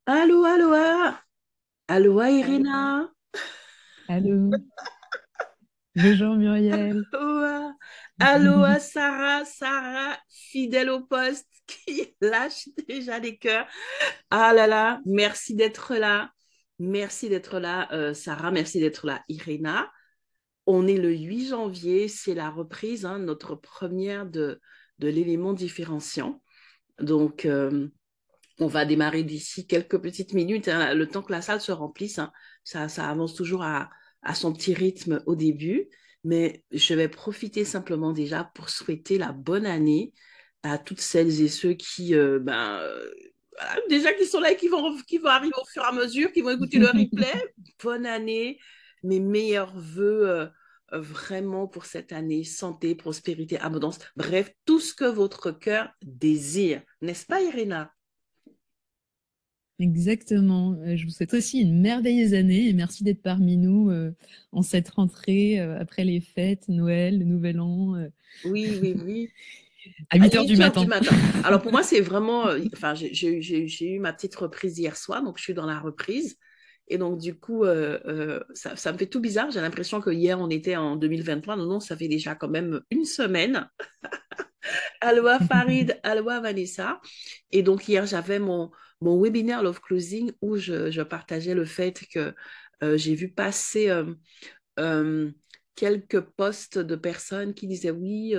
Allô, aloha, aloha Allô, Irina, allô, bonjour Muriel. aloha, aloha Sarah, Sarah, fidèle au poste, qui lâche déjà les cœurs. Ah là là, merci d'être là, Sarah, merci d'être là, Irina. On est le 8 janvier, c'est la reprise, hein, notre première de l'élément différenciant. Donc, on va démarrer d'ici quelques petites minutes, hein, le temps que la salle se remplisse, hein. Ça avance toujours à son petit rythme au début, mais je vais profiter simplement déjà pour souhaiter la bonne année à toutes celles et ceux qui, voilà, déjà qui sont là et qui vont arriver au fur et à mesure, qui vont écouter le replay. Bonne année, mes meilleurs voeux vraiment pour cette année, santé, prospérité, abondance, bref, tout ce que votre cœur désire. N'est-ce pas, Irina? Exactement. Je vous souhaite aussi une merveilleuse année et merci d'être parmi nous en cette rentrée après les fêtes, Noël, le Nouvel An, Oui, oui, oui. à À 8 heures du 8 heures du matin. matin. Alors pour moi, c'est vraiment, enfin, j'ai eu ma petite reprise hier soir, donc je suis dans la reprise. Et donc du coup, ça me fait tout bizarre. J'ai l'impression que hier, on était en 2023. Non, non, ça fait déjà quand même une semaine. Aloha Farid, aloha Vanessa. Et donc hier, j'avais mon webinaire Love Closing où je partageais le fait que j'ai vu passer euh, quelques posts de personnes qui disaient oui,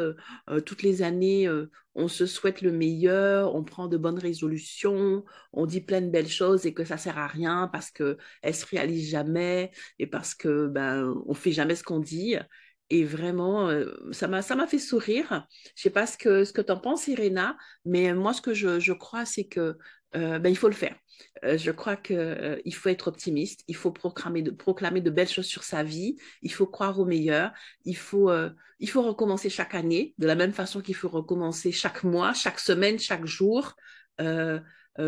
toutes les années, on se souhaite le meilleur, on prend de bonnes résolutions, on dit plein de belles choses et que ça sert à rien parce que elles se réalisent jamais et parce que ben on fait jamais ce qu'on dit. Et vraiment, ça m'a fait sourire. Je sais pas ce que tu en penses, Irena, mais moi, ce que je crois, c'est que ben, il faut le faire. Je crois qu'il faut être optimiste, il faut proclamer de belles choses sur sa vie, il faut croire au meilleur, il faut recommencer chaque année, de la même façon qu'il faut recommencer chaque mois, chaque semaine, chaque jour, euh,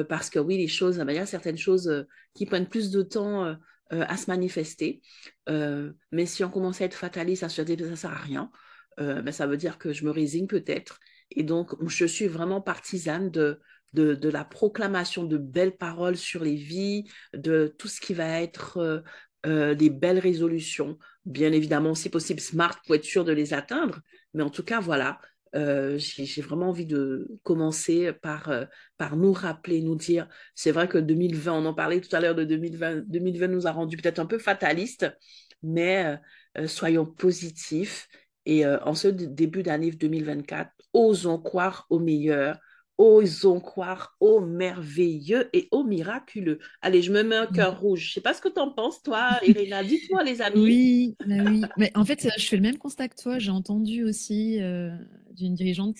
parce que oui, les choses, ben, il y a certaines choses qui prennent plus de temps à se manifester, mais si on commence à être fataliste, à se dire que ça ne sert à rien, ben, ça veut dire que je me résigne peut-être. Et donc, je suis vraiment partisane de la proclamation de belles paroles sur les vies, de tout ce qui va être des belles résolutions. Bien évidemment, si possible, smart pour être sûr de les atteindre. Mais en tout cas, voilà, j'ai vraiment envie de commencer par nous rappeler, nous dire, c'est vrai que 2020, on en parlait tout à l'heure de 2020, 2020 nous a rendu peut-être un peu fatalistes, mais soyons positifs. Et en ce début d'année 2024, osons croire au meilleur, osons croire au merveilleux et au miraculeux. Allez, je me mets un cœur rouge. Je sais pas ce que tu en penses, toi, Irina. Dites-moi, les amis. Oui, bah oui. Mais en fait, je fais le même constat que toi. J'ai entendu aussi d'une dirigeante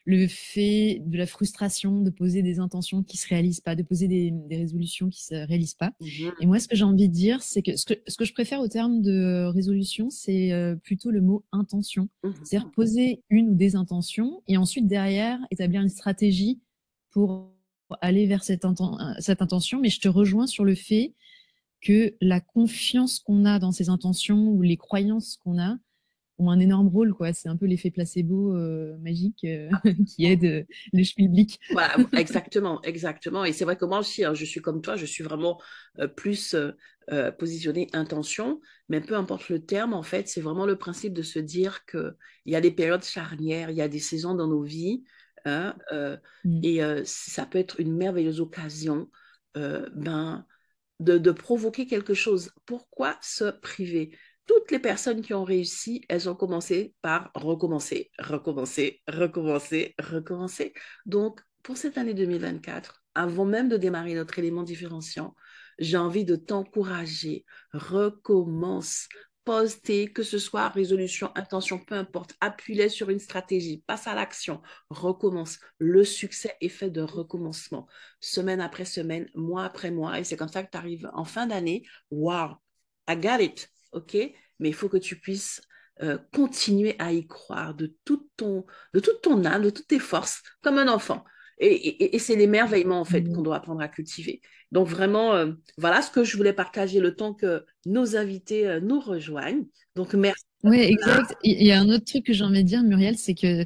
le fait de la frustration de poser des intentions qui se réalisent pas, de poser des résolutions qui se réalisent pas. Et Mhm, moi, ce que j'ai envie de dire, c'est que ce que je préfère au terme de résolution, c'est plutôt le mot intention. C'est-à-dire mhm. poser une ou des intentions et ensuite derrière établir une stratégie pour aller vers cette intention. Mais je te rejoins sur le fait que la confiance qu'on a dans ces intentions ou les croyances qu'on a ont un énorme rôle, quoi. C'est un peu l'effet placebo magique qui aide le schmilblick. Voilà, exactement, exactement. Et c'est vrai que moi aussi, hein, je suis comme toi, je suis vraiment plus positionnée intention, mais peu importe le terme, en fait, c'est vraiment le principe de se dire qu'il y a des périodes charnières, il y a des saisons dans nos vies, hein, Mm. et ça peut être une merveilleuse occasion ben, de provoquer quelque chose. Pourquoi se priver? Toutes les personnes qui ont réussi, elles ont commencé par recommencer, recommencer, recommencer, recommencer. Donc, pour cette année 2024, avant même de démarrer notre élément différenciant, j'ai envie de t'encourager. Recommence. Pose tes, que ce soit résolution, intention, peu importe, appuie-les sur une stratégie, passe à l'action, recommence. Le succès est fait de recommencement semaine après semaine, mois après mois, et c'est comme ça que tu arrives en fin d'année. Wow, I got it, ok? Mais il faut que tu puisses continuer à y croire de toute ton âme, de toutes tes forces, comme un enfant. Et c'est l'émerveillement, en fait, qu'on doit apprendre à cultiver. Donc, vraiment, voilà ce que je voulais partager le temps que nos invités nous rejoignent. Donc, merci. Ouais, exact. Il y a un autre truc que j'ai envie de dire, Muriel, c'est que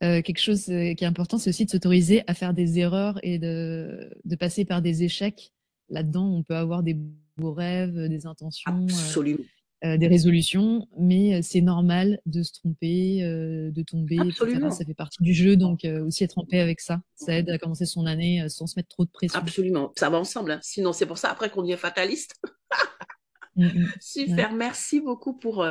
quelque chose qui est important, c'est aussi de s'autoriser à faire des erreurs et de passer par des échecs. Là-dedans, on peut avoir des beaux rêves, des intentions, Absolument. des résolutions, mais c'est normal de se tromper, de tomber, etc. Absolument. Ça fait partie du jeu, donc aussi être en paix avec ça. Ça aide à commencer son année sans se mettre trop de pression. Absolument. Ça va ensemble, hein. Sinon, c'est pour ça après qu'on devient fataliste. Ouais. Super, merci beaucoup pour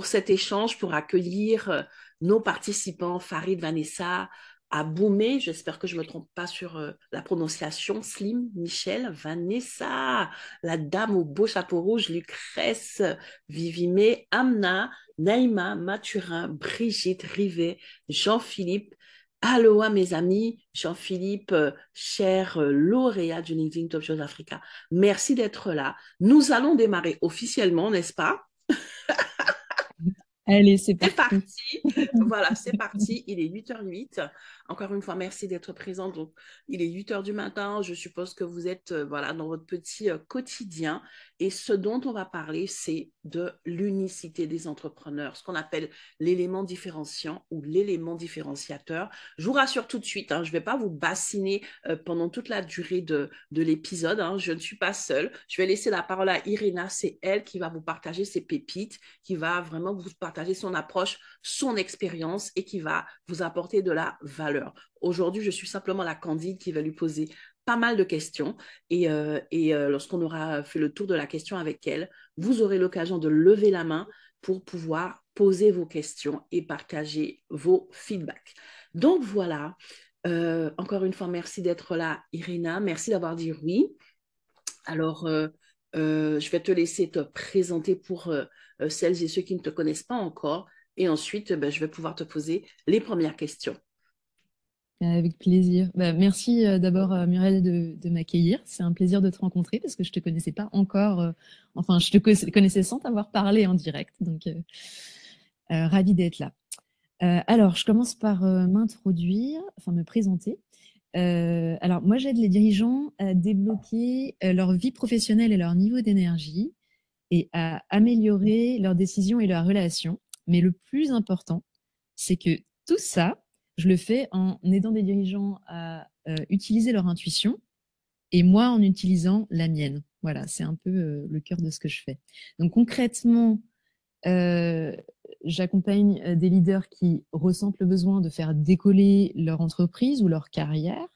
cet échange, pour accueillir nos participants, Farid, Vanessa, Aboumé, j'espère que je ne me trompe pas sur la prononciation, Slim, Michel, Vanessa, la dame au beau chapeau rouge, Lucrèce, Vivimé, Amna, Naïma, Mathurin, Brigitte, Rivet, Jean-Philippe. Aloha mes amis, Jean-Philippe, cher lauréat du LinkedIn Top Shows Africa. Merci d'être là. Nous allons démarrer officiellement, n'est-ce pas? Allez, c'est C'est parti. parti. Voilà, c'est parti. Il est 8h08. Encore une fois, merci d'être présent. Donc, il est 8h du matin. Je suppose que vous êtes voilà, dans votre petit quotidien. Et ce dont on va parler, c'est de l'unicité des entrepreneurs, ce qu'on appelle l'élément différenciant ou l'élément différenciateur. Je vous rassure tout de suite, hein, je ne vais pas vous bassiner pendant toute la durée de l'épisode. Hein, je ne suis pas seule. Je vais laisser la parole à Irina. C'est elle qui va vous partager ses pépites, qui va vraiment vous partager son approche, son expérience et qui va vous apporter de la valeur. Aujourd'hui, je suis simplement la candide qui va lui poser pas mal de questions et lorsqu'on aura fait le tour de la question avec elle, vous aurez l'occasion de lever la main pour pouvoir poser vos questions et partager vos feedbacks. Donc voilà, encore une fois, merci d'être là, Irina. Merci d'avoir dit oui. Alors, je vais te laisser te présenter pour celles et ceux qui ne te connaissent pas encore. Et ensuite, je vais pouvoir te poser les premières questions. Avec plaisir. Bah, merci d'abord Muriel de m'accueillir. C'est un plaisir de te rencontrer parce que je te connaissais pas encore. Enfin, je te connaissais sans t'avoir parlé en direct. Donc, ravie d'être là. Alors, je commence par m'introduire, enfin me présenter. Alors, moi, j'aide les dirigeants à débloquer leur vie professionnelle et leur niveau d'énergie et à améliorer leurs décisions et leurs relations. Mais le plus important, c'est que tout ça, je le fais en aidant des dirigeants à utiliser leur intuition et moi en utilisant la mienne. Voilà, c'est un peu le cœur de ce que je fais. Donc concrètement, j'accompagne des leaders qui ressentent le besoin de faire décoller leur entreprise ou leur carrière.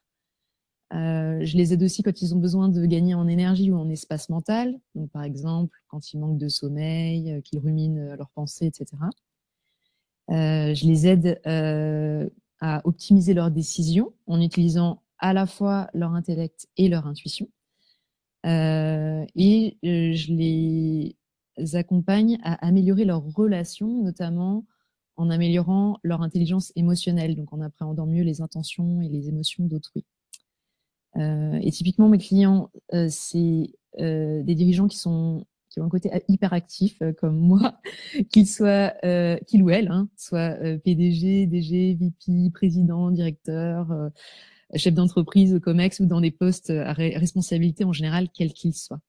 Je les aide aussi quand ils ont besoin de gagner en énergie ou en espace mental. Donc, par exemple, quand ils manquent de sommeil, qu'ils ruminent leurs pensées, etc. Je les aide à optimiser leurs décisions en utilisant à la fois leur intellect et leur intuition. Je les accompagne à améliorer leurs relations, notamment en améliorant leur intelligence émotionnelle, donc en appréhendant mieux les intentions et les émotions d'autrui. Et typiquement, mes clients, c'est des dirigeants qui ont un côté hyperactif, comme moi, qu'ils ou elles, hein, soient PDG, DG, VP, président, directeur, chef d'entreprise, COMEX ou dans des postes à responsabilité en général, quels qu'ils soient.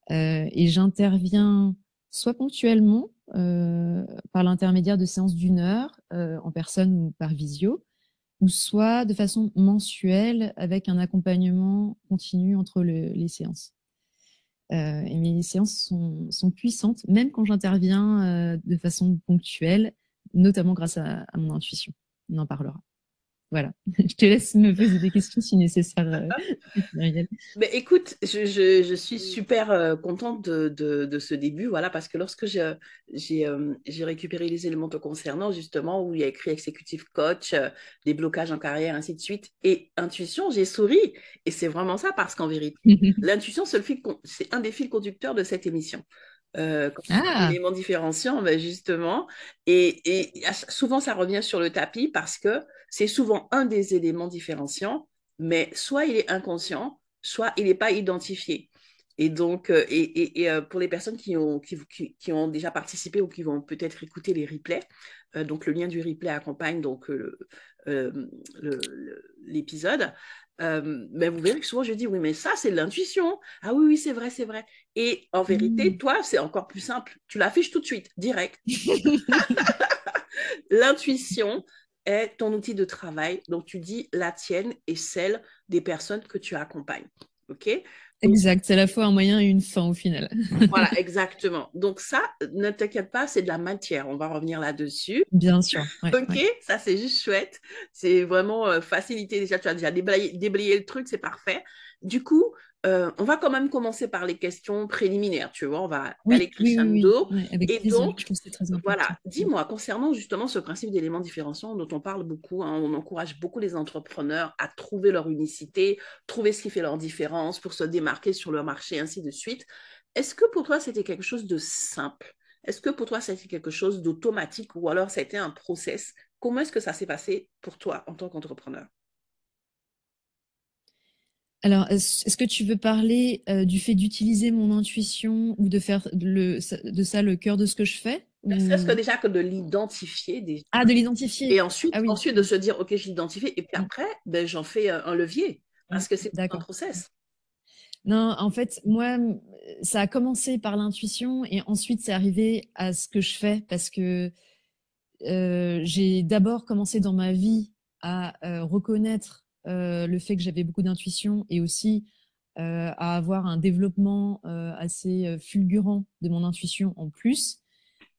Et j'interviens soit ponctuellement, par l'intermédiaire de séances d'1 heure, en personne ou par visio, ou soit de façon mensuelle avec un accompagnement continu entre les séances. Et mes séances sont puissantes, même quand j'interviens de façon ponctuelle, notamment grâce à mon intuition. On en parlera. Voilà, je te laisse me poser des questions si nécessaire, Muriel. Mais écoute, je suis super contente de ce début, voilà, parce que lorsque j'ai récupéré les éléments te concernant, justement, où il y a écrit executive coach, des blocages en carrière, ainsi de suite, et intuition, j'ai souri. Et c'est vraiment ça, parce qu'en vérité, l'intuition, c'est un des fils conducteurs de cette émission. Quand tu parles d'éléments différenciants, ben justement, et souvent ça revient sur le tapis parce que c'est souvent un des éléments différenciants, mais soit il est inconscient, soit il n'est pas identifié. Et donc, pour les personnes qui ont déjà participé ou qui vont peut-être écouter les replays, donc le lien du replay accompagne donc l'épisode. Mais vous verrez que souvent je dis oui, mais ça c'est l'intuition. Ah oui, oui, c'est vrai, c'est vrai. Et en vérité, toi, c'est encore plus simple. Tu l'affiches tout de suite, direct. L'intuition, est ton outil de travail. Donc, tu dis la tienne et celle des personnes que tu accompagnes. OK? Donc, Exact, c'est à la fois un moyen et une fin au final. voilà, exactement. Donc, ça, ne t'inquiète pas, c'est de la matière. On va revenir là-dessus. Bien sûr. Ouais, OK? ouais. Ça, c'est juste chouette. C'est vraiment facilité. Déjà, tu as déjà déblayé le truc, c'est parfait. Du coup, on va quand même commencer par les questions préliminaires, tu vois. On va aller Oui, oui, oui, oui. crescendo. Ouais, avec Et plaisir. Je donc, trouve que c'est très voilà, important. dis-moi, concernant justement ce principe d'éléments différenciants dont on parle beaucoup, hein, on encourage beaucoup les entrepreneurs à trouver leur unicité, trouver ce qui fait leur différence pour se démarquer sur leur marché, ainsi de suite. Est-ce que pour toi, c'était quelque chose de simple? Est-ce que pour toi, c'était quelque chose d'automatique ou alors ça a été un process? Comment est-ce que ça s'est passé pour toi en tant qu'entrepreneur? Alors, est-ce que tu veux parler du fait d'utiliser mon intuition ou de faire de ça le cœur de ce que je fais Ne serait-ce que ou... déjà que de l'identifier déjà, Ah, de et l'identifier. ensuite, Ah oui. ensuite de se dire, OK, je l'identifie, et puis Mm, après, ben, j'en fais un levier, mm, parce que c'est un d'accord. process. Non, en fait, moi, ça a commencé par l'intuition et ensuite c'est arrivé à ce que je fais parce que j'ai d'abord commencé dans ma vie à reconnaître le fait que j'avais beaucoup d'intuition et aussi à avoir un développement assez fulgurant de mon intuition en plus.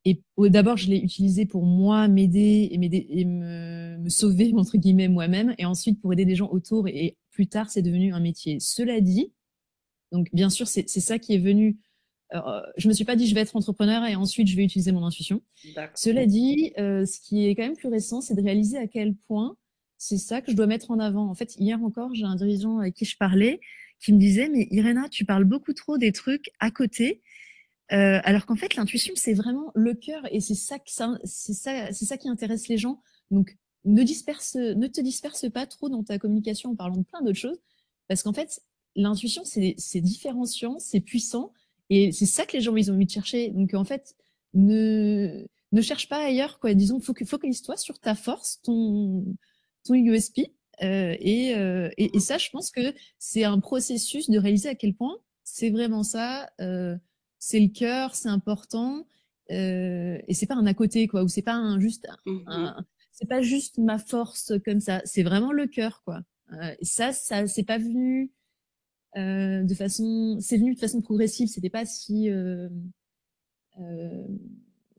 Et d'abord, je l'ai utilisé pour moi, m'aider et me sauver, entre guillemets, moi-même, et ensuite pour aider des gens autour. Et plus tard, c'est devenu un métier. Cela dit, donc bien sûr, c'est ça qui est venu. Je me suis pas dit je vais être entrepreneur et ensuite je vais utiliser mon intuition. D'accord. Cela dit, ce qui est quand même plus récent, c'est de réaliser à quel point c'est ça que je dois mettre en avant. En fait, hier encore, j'ai un dirigeant avec qui je parlais qui me disait, mais Irena, tu parles beaucoup trop des trucs à côté, alors qu'en fait, l'intuition, c'est vraiment le cœur et c'est ça qui intéresse les gens. Donc, ne te disperse pas trop dans ta communication en parlant de plein d'autres choses, parce qu'en fait, l'intuition, c'est différenciant, c'est puissant, et c'est ça que les gens, ils ont envie de chercher. Donc, en fait, ne cherche pas ailleurs, quoi. Disons, focalise-toi sur ta force, ton USP, et ça, je pense que c'est un processus de réaliser à quel point c'est vraiment ça. C'est le cœur, c'est important, et c'est pas un à côté, quoi, ou c'est pas Mhm. c'est pas juste ma force comme ça, c'est vraiment le cœur, quoi. Et ça c'est pas venu c'est venu de façon progressive, c'était pas si euh,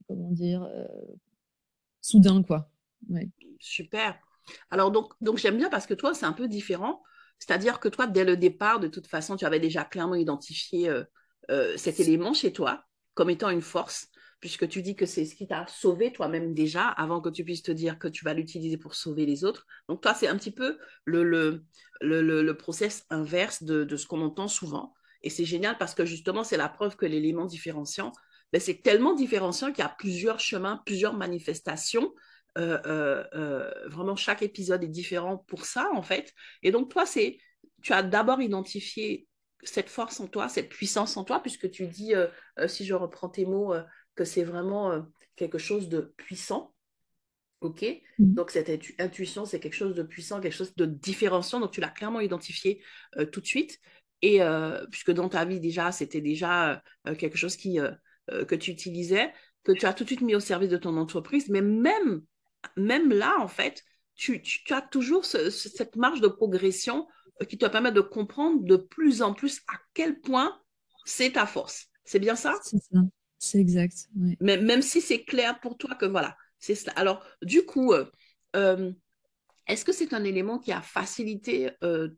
comment dire soudain, quoi. Ouais. Super. Alors, donc j'aime bien parce que toi, c'est un peu différent. C'est-à-dire que toi, dès le départ, de toute façon, tu avais déjà clairement identifié cet élément chez toi comme étant une force, puisque tu dis que c'est ce qui t'a sauvé toi-même déjà, avant que tu puisses te dire que tu vas l'utiliser pour sauver les autres. Donc, toi, c'est un petit peu le process inverse de ce qu'on entend souvent. Et c'est génial parce que justement, c'est la preuve que l'élément différenciant, ben, c'est tellement différenciant qu'il y a plusieurs chemins, plusieurs manifestations. Vraiment, chaque épisode est différent pour ça, en fait. Et donc, toi, tu as d'abord identifié cette force en toi, cette puissance en toi, puisque tu dis, si je reprends tes mots, que c'est vraiment quelque chose de puissant. OK? Mhm. Donc, cette intuition, c'est quelque chose de puissant, quelque chose de différenciant. Donc, tu l'as clairement identifié tout de suite. Et puisque dans ta vie, déjà, c'était déjà quelque chose que tu utilisais, que tu as tout de suite mis au service de ton entreprise. Mais même là, en fait, tu as toujours cette marge de progression qui te permet de comprendre de plus en plus à quel point c'est ta force. C'est bien ça? C'est ça, c'est exact. Ouais. Mais même si c'est clair pour toi que voilà, c'est cela. Alors, du coup, euh, est-ce que c'est un élément qui a facilité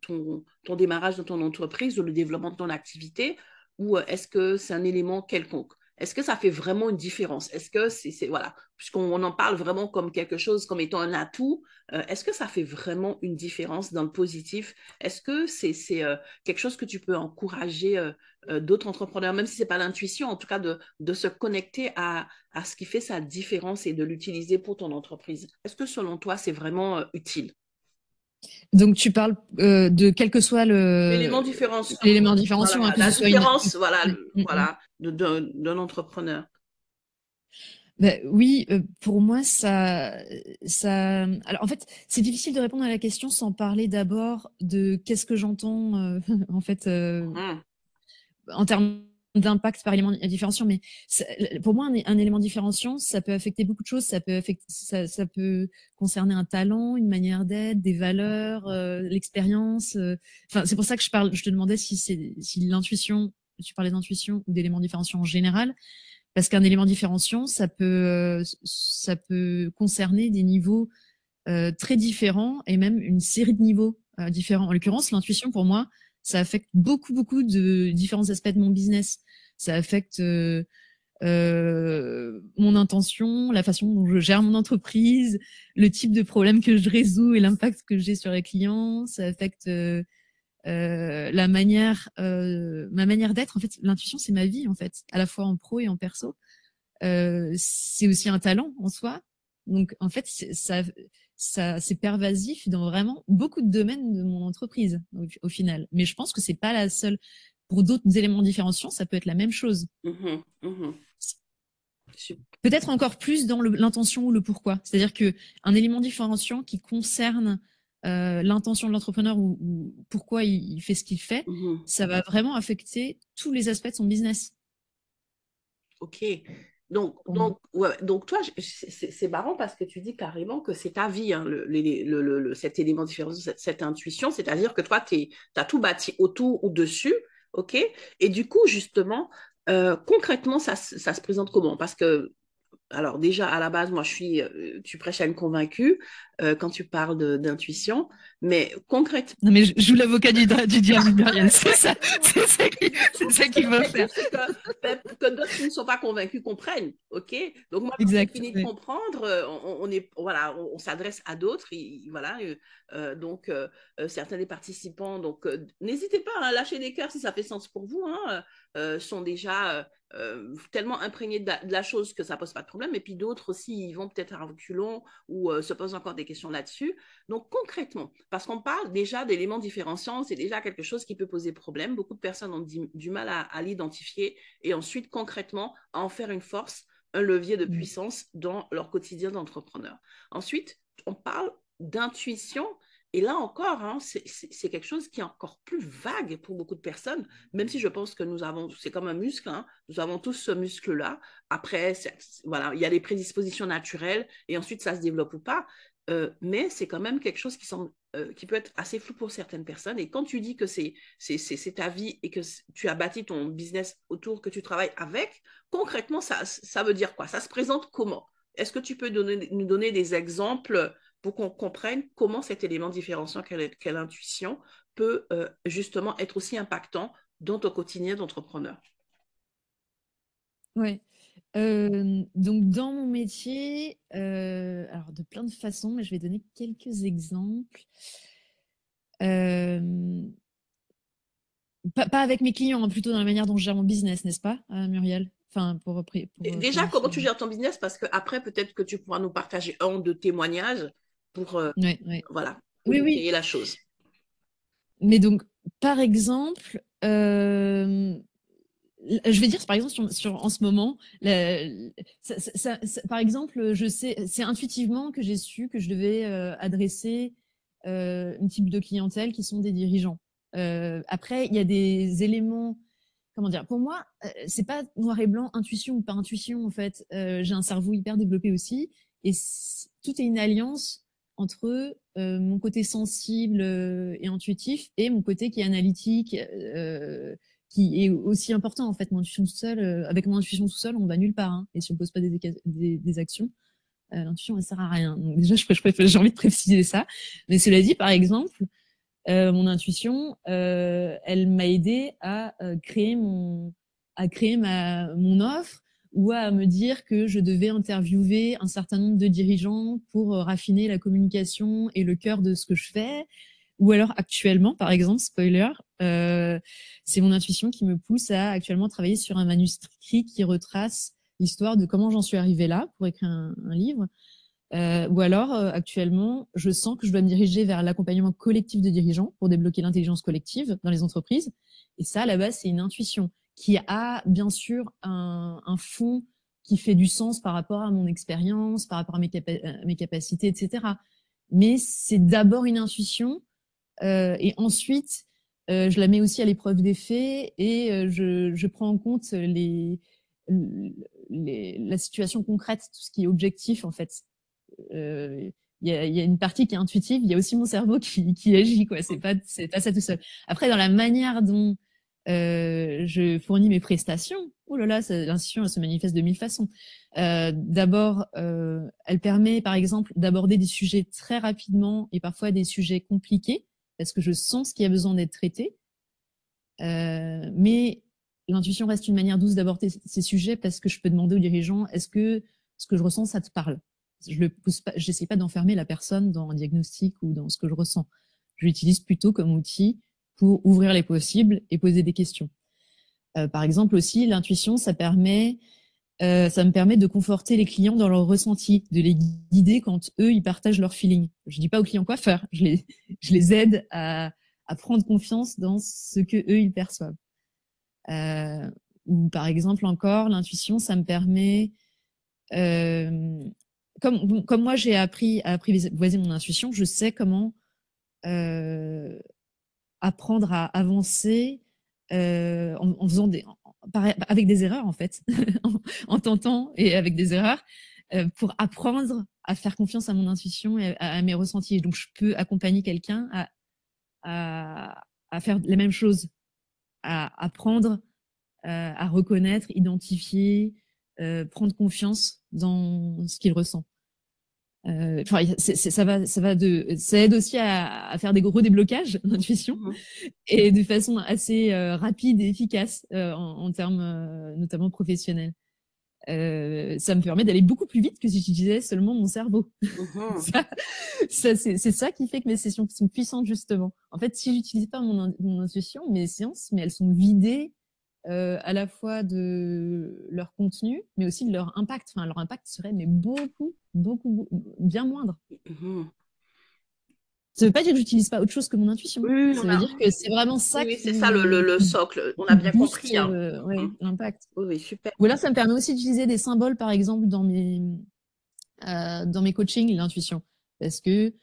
ton démarrage de ton entreprise ou le développement de ton activité, ou est-ce que c'est un élément quelconque? Est-ce que ça fait vraiment une différence? Est-ce que voilà, puisqu'on en parle vraiment comme quelque chose, comme étant un atout, est-ce que ça fait vraiment une différence dans le positif? Est-ce que c'est quelque chose que tu peux encourager d'autres entrepreneurs, même si c'est pas l'intuition, en tout cas de se connecter à ce qui fait sa différence et de l'utiliser pour ton entreprise? Est-ce que selon toi, c'est vraiment utile? Donc tu parles de quel que soit L'élément différenciant, l'élément de différenciation, hein, voilà, que la ce soit une... différence, voilà, Mm, mm, mm. voilà, d'un entrepreneur. Ben oui, pour moi, alors en fait, c'est difficile de répondre à la question sans parler d'abord de qu'est-ce que j'entends, en fait, Hum, en termes d'impact par élément différenciant, mais pour moi, un élément différenciant, ça peut affecter beaucoup de choses. Ça peut concerner un talent, une manière d'être, des valeurs, l'expérience. Enfin, c'est pour ça que je te demandais si l'intuition, tu parlais d'intuition ou d'éléments différenciants en général, parce qu'un élément différenciant, ça peut concerner des niveaux très différents et même une série de niveaux différents. En l'occurrence, l'intuition, pour moi, ça affecte beaucoup de différents aspects de mon business. Ça affecte mon intention, la façon dont je gère mon entreprise, le type de problème que je résous et l'impact que j'ai sur les clients. Ça affecte ma manière d'être. En fait, l'intuition, c'est ma vie, en fait, à la fois en pro et en perso. C'est aussi un talent en soi. Donc, en fait, c'est pervasif dans vraiment beaucoup de domaines de mon entreprise, au final. Mais je pense que c'est pas la seule. Pour d'autres éléments différenciants, ça peut être la même chose. Peut-être encore plus dans l'intention ou le pourquoi. C'est-à-dire qu'un élément différenciant qui concerne l'intention de l'entrepreneur ou pourquoi il fait ce qu'il fait, ça va vraiment affecter tous les aspects de son business. Ok. Donc toi, c'est marrant parce que tu dis carrément que c'est ta vie, hein, cet élément différent, cette intuition, c'est-à-dire que toi, tu as tout bâti autour ou dessus, ok? Et du coup, justement, concrètement, ça se présente comment? Parce que alors déjà, à la base, moi, tu prêches à une convaincue quand tu parles d'intuition, mais concrètement... Non, mais je joue l'avocat du diable, Muriel, c'est ça qu'il faut faire. Que d'autres qui ne sont pas convaincus comprennent, ok? Donc moi, quand j'ai fini de comprendre, on s'adresse à d'autres, voilà, certains des participants, donc n'hésitez pas à lâcher des cœurs si ça fait sens pour vous, hein, sont déjà... tellement imprégnés de la chose que ça pose pas de problème, et puis d'autres aussi, ils vont peut-être à reculons ou se posent encore des questions là-dessus. Donc concrètement, parce qu'on parle déjà d'éléments différenciants, c'est déjà quelque chose qui peut poser problème. Beaucoup de personnes ont du mal à l'identifier et ensuite concrètement à en faire une force, un levier de puissance dans leur quotidien d'entrepreneur. Ensuite, on parle d'intuition. Et là encore, hein, c'est quelque chose qui est encore plus vague pour beaucoup de personnes, même si je pense que c'est comme un muscle, hein, nous avons tous ce muscle-là. Après, voilà, il y a des prédispositions naturelles et ensuite ça se développe ou pas, mais c'est quand même quelque chose qui peut être assez flou pour certaines personnes. Et quand tu dis que c'est ta vie et que tu as bâti ton business autour, que tu travailles avec, concrètement, ça veut dire quoi? Ça se présente comment? Est-ce que tu peux nous donner des exemples pour qu'on comprenne comment cet élément différenciant qu'est l'intuition peut justement être aussi impactant dans ton quotidien d'entrepreneur? Oui. Donc, dans mon métier, alors de plein de façons, mais je vais donner quelques exemples. Pas avec mes clients, hein, plutôt dans la manière dont je gère mon business, n'est-ce pas, Muriel? Enfin, déjà, comment tu gères ton business? Parce qu'après, peut-être que tu pourras nous partager un de témoignages pour, voilà, pour détailler la chose. Mais donc, par exemple, je vais dire, par exemple, en ce moment, par exemple, je sais, c'est intuitivement que j'ai su que je devais adresser un type de clientèle qui sont des dirigeants. Après, il y a des éléments, comment dire, pour moi, c'est pas noir et blanc, intuition ou pas intuition, en fait. J'ai un cerveau hyper développé aussi, et tout est une alliance entre mon côté sensible et intuitif et mon côté qui est analytique, qui est aussi important, en fait. Mon intuition tout seul, avec mon intuition tout seul, on va nulle part, hein. Et si on pose pas des actions, l'intuition, elle sert à rien. Donc déjà, j'ai envie de préciser ça. Mais cela dit, par exemple, mon intuition, elle m'a aidé à créer mon offre ou à me dire que je devais interviewer un certain nombre de dirigeants pour raffiner la communication et le cœur de ce que je fais. Ou alors actuellement, par exemple, spoiler, c'est mon intuition qui me pousse à actuellement travailler sur un manuscrit qui retrace l'histoire de comment j'en suis arrivée là pour écrire un livre. Ou alors, actuellement, je sens que je dois me diriger vers l'accompagnement collectif de dirigeants pour débloquer l'intelligence collective dans les entreprises. Et ça, à la base, c'est une intuition qui a bien sûr un fond qui fait du sens par rapport à mon expérience, par rapport à mes capacités, etc. Mais c'est d'abord une intuition et ensuite, je la mets aussi à l'épreuve des faits et je prends en compte la situation concrète, tout ce qui est objectif en fait. Il y a une partie qui est intuitive, il y a aussi mon cerveau qui agit, quoi. C'est pas ça tout seul. Après, dans la manière dont je fournis mes prestations, oh là là, l'intuition, elle se manifeste de mille façons. D'abord, elle permet, par exemple, d'aborder des sujets très rapidement et parfois des sujets compliqués parce que je sens ce qui a besoin d'être traité. Mais l'intuition reste une manière douce d'aborder ces sujets parce que je peux demander aux dirigeants, est-ce que ce que je ressens, ça te parle? J'essaie pas d'enfermer la personne dans un diagnostic ou dans ce que je ressens. Je l'utilise plutôt comme outil pour ouvrir les possibles et poser des questions. Par exemple aussi, l'intuition, ça me permet de conforter les clients dans leur ressenti, de les guider quand eux, ils partagent leur feeling. Je dis pas aux clients quoi faire, je les aide à prendre confiance dans ce que eux, ils perçoivent. Ou par exemple encore, l'intuition, ça me permet, comme moi j'ai appris à apprivoiser mon intuition, je sais comment apprendre à avancer en faisant avec des erreurs en fait, en tentant et avec des erreurs pour apprendre à faire confiance à mon intuition et à mes ressentis. Et donc je peux accompagner quelqu'un à faire la même chose, à apprendre à reconnaître, identifier, prendre confiance dans ce qu'il ressent. Ça aide aussi à faire des gros déblocages d'intuition et de façon assez rapide et efficace en termes notamment professionnels. Ça me permet d'aller beaucoup plus vite que si j'utilisais seulement mon cerveau. C'est ça qui fait que mes sessions sont puissantes justement. En fait, si j'utilisais pas mon intuition, mes séances, mais elles sont vidées à la fois de leur contenu, mais aussi de leur impact. Enfin, leur impact serait mais beaucoup bien moindre. Ça veut pas dire que j'utilise pas autre chose que mon intuition. Oui, ça veut dire que c'est vraiment ça oui, qui c'est ça le socle. On a bien booste compris. Hein. l'impact. Oui, super. Ou alors, ça me permet aussi d'utiliser des symboles, par exemple, dans mes coachings, l'intuition. Parce que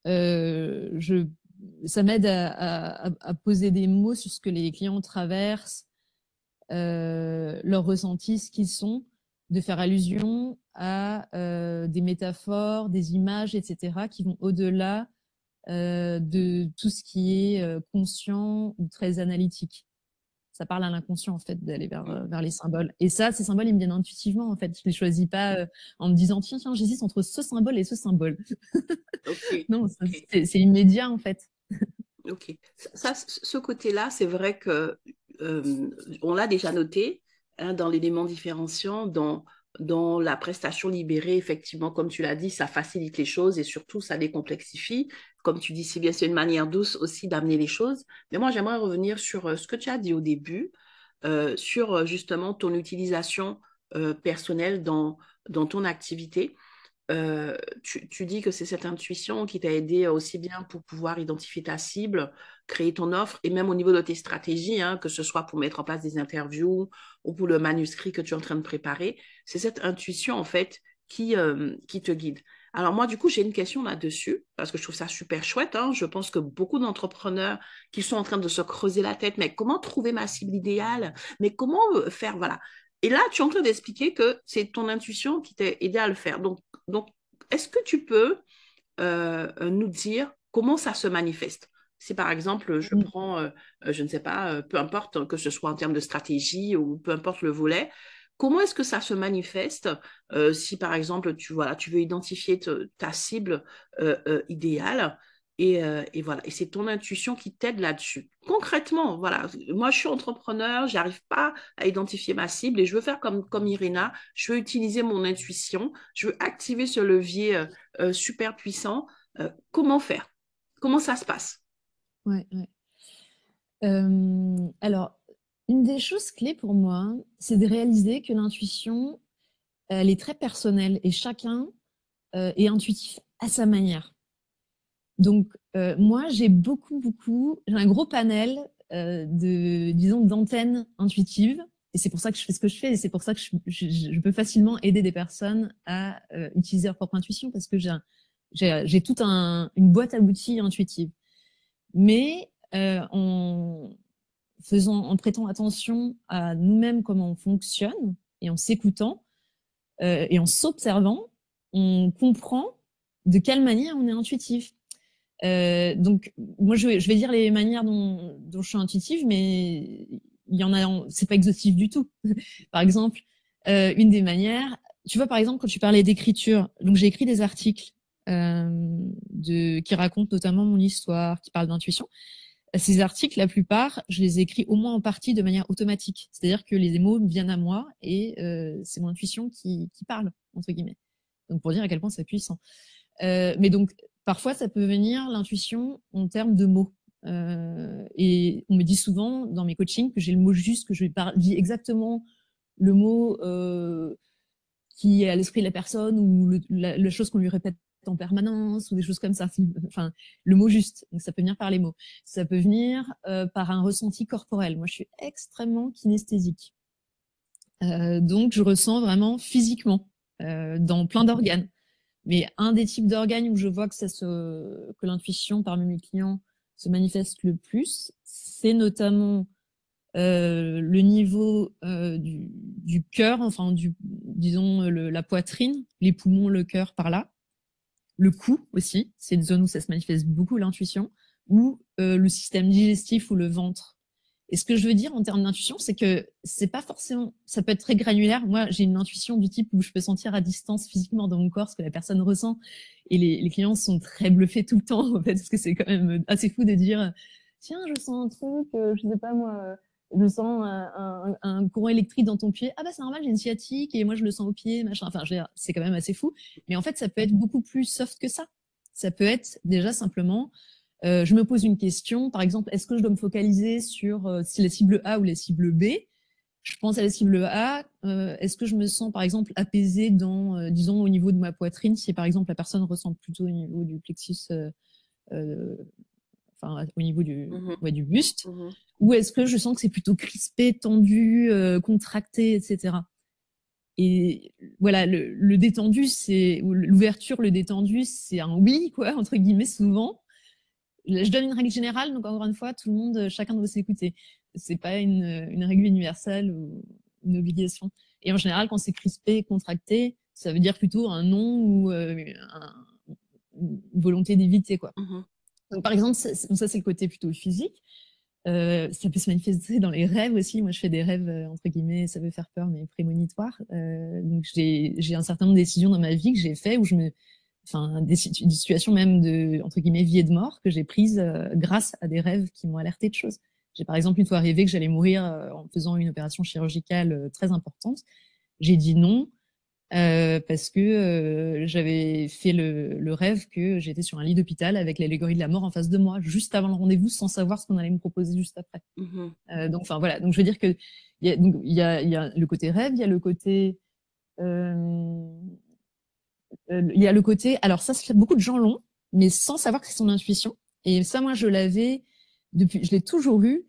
ça m'aide à poser des mots sur ce que les clients traversent, leurs ressentis, ce qu'ils sont, de faire allusion à des métaphores, des images, etc., qui vont au-delà de tout ce qui est conscient ou très analytique. Ça parle à l'inconscient, en fait, d'aller vers les symboles. Et ça, ces symboles, ils me viennent intuitivement, en fait. Je les choisis pas en me disant, tiens, j'hésite entre ce symbole et ce symbole. Non, c'est immédiat, en fait. Ok. Ce côté-là, c'est vrai que on l'a déjà noté hein, dans l'élément différenciant, dans la prestation libérée, effectivement, comme tu l'as dit, ça facilite les choses et surtout, ça décomplexifie. Comme tu dis si bien, c'est une manière douce aussi d'amener les choses. Mais moi, j'aimerais revenir sur ce que tu as dit au début, sur justement ton utilisation personnelle dans ton activité. Tu dis que c'est cette intuition qui t'a aidé aussi bien pour pouvoir identifier ta cible, créer ton offre et même au niveau de tes stratégies, hein, que ce soit pour mettre en place des interviews ou pour le manuscrit que tu es en train de préparer. C'est cette intuition, en fait, qui te guide. Alors moi, du coup, j'ai une question là-dessus parce que je trouve ça super chouette. Hein. Je pense que beaucoup d'entrepreneurs qui sont en train de se creuser la tête, mais comment trouver ma cible idéale? Mais comment faire, voilà. Et là, tu es en train d'expliquer que c'est ton intuition qui t'a aidé à le faire. Donc, est-ce que tu peux nous dire comment ça se manifeste? Si par exemple, je prends, je ne sais pas, peu importe que ce soit en termes de stratégie ou peu importe le volet, comment est-ce que ça se manifeste si par exemple, tu veux identifier ta cible idéale et voilà, et c'est ton intuition qui t'aide là-dessus. Concrètement, voilà, moi je suis entrepreneur, j'arrive pas à identifier ma cible et je veux faire comme Irina, je veux utiliser mon intuition, je veux activer ce levier super puissant. Comment faire? Comment ça se passe? Ouais. Alors, une des choses clés pour moi, c'est de réaliser que l'intuition, elle est très personnelle et chacun est intuitif à sa manière. Donc, moi, j'ai j'ai un gros panel disons, d'antennes intuitives. Et c'est pour ça que je fais ce que je fais. Et c'est pour ça que je peux facilement aider des personnes à utiliser leur propre intuition parce que j'ai toute une boîte à outils intuitive. Mais en en prêtant attention à nous-mêmes, comment on fonctionne, et en s'écoutant, et en s'observant, on comprend de quelle manière on est intuitif. Donc, moi, je vais dire les manières dont je suis intuitive, mais il y en a, c'est pas exhaustif du tout. Par exemple, une des manières, tu vois, par exemple, quand tu parlais d'écriture, donc j'ai écrit des articles qui racontent notamment mon histoire, qui parlent d'intuition. Ces articles, la plupart, je les écris au moins en partie de manière automatique. C'est-à-dire que les mots viennent à moi et c'est mon intuition qui parle, entre guillemets. Donc, pour dire à quel point c'est puissant. Mais donc, parfois, ça peut venir, l'intuition, en termes de mots. Et on me dit souvent dans mes coachings que j'ai le mot juste, que je dis exactement le mot qui est à l'esprit de la personne ou la chose qu'on lui répète en permanence ou des choses comme ça. Enfin, le mot juste. Donc, ça peut venir par les mots. Ça peut venir par un ressenti corporel. Moi, je suis extrêmement kinesthésique. Donc, je ressens vraiment physiquement dans plein d'organes. Mais un des types d'organes où je vois que l'intuition parmi mes clients se manifeste le plus, c'est notamment le niveau du cœur, enfin disons la poitrine, les poumons, le cœur par là, le cou aussi, c'est une zone où ça se manifeste beaucoup l'intuition, ou le système digestif ou le ventre. Et ce que je veux dire en termes d'intuition, c'est que c'est pas forcément, ça peut être très granulaire. Moi, j'ai une intuition du type où je peux sentir à distance physiquement dans mon corps ce que la personne ressent. Et les clients sont très bluffés tout le temps, en fait, parce que c'est quand même assez fou de dire, tiens, je sens un truc, je sais pas moi, je sens un courant électrique dans ton pied. Ah bah c'est normal, j'ai une sciatique et moi je le sens au pied, machin. Enfin, je veux dire, c'est quand même assez fou. Mais en fait, ça peut être beaucoup plus soft que ça. Ça peut être déjà simplement je me pose une question, par exemple, est-ce que je dois me focaliser sur si la cible A ou la cible B? Je pense à la cible A. Est-ce que je me sens, par exemple, apaisée disons, au niveau de ma poitrine, si par exemple la personne ressent plutôt au niveau du plexus, enfin au niveau du buste, ou est-ce que je sens que c'est plutôt crispé, tendu, contracté, etc. Et voilà, le détendu, ou l'ouverture, le détendu, c'est un oui, quoi, entre guillemets, souvent. Je donne une règle générale, donc encore une fois, tout le monde, chacun doit s'écouter. C'est pas une règle universelle ou une obligation. Et en général, quand c'est crispé, contracté, ça veut dire plutôt un non ou une volonté d'éviter, quoi. Donc, par exemple, ça c'est le côté plutôt physique. Ça peut se manifester dans les rêves aussi. Moi, je fais des rêves, entre guillemets, ça veut faire peur, mais prémonitoires. Donc, j'ai un certain nombre de décisions dans ma vie que j'ai fait où des situations même de, entre guillemets, vie et de mort que j'ai prises grâce à des rêves qui m'ont alerté de choses. J'ai par exemple une fois rêvé que j'allais mourir en faisant une opération chirurgicale très importante. J'ai dit non parce que j'avais fait le rêve que j'étais sur un lit d'hôpital avec l'allégorie de la mort en face de moi, juste avant le rendez-vous, sans savoir ce qu'on allait me proposer juste après. Donc, enfin voilà. Donc, je veux dire que il y a le côté rêve, il y a le côté il y a le côté, alors ça, beaucoup de gens l'ont, mais sans savoir que c'est son intuition. Et ça, moi, je l'ai toujours eu,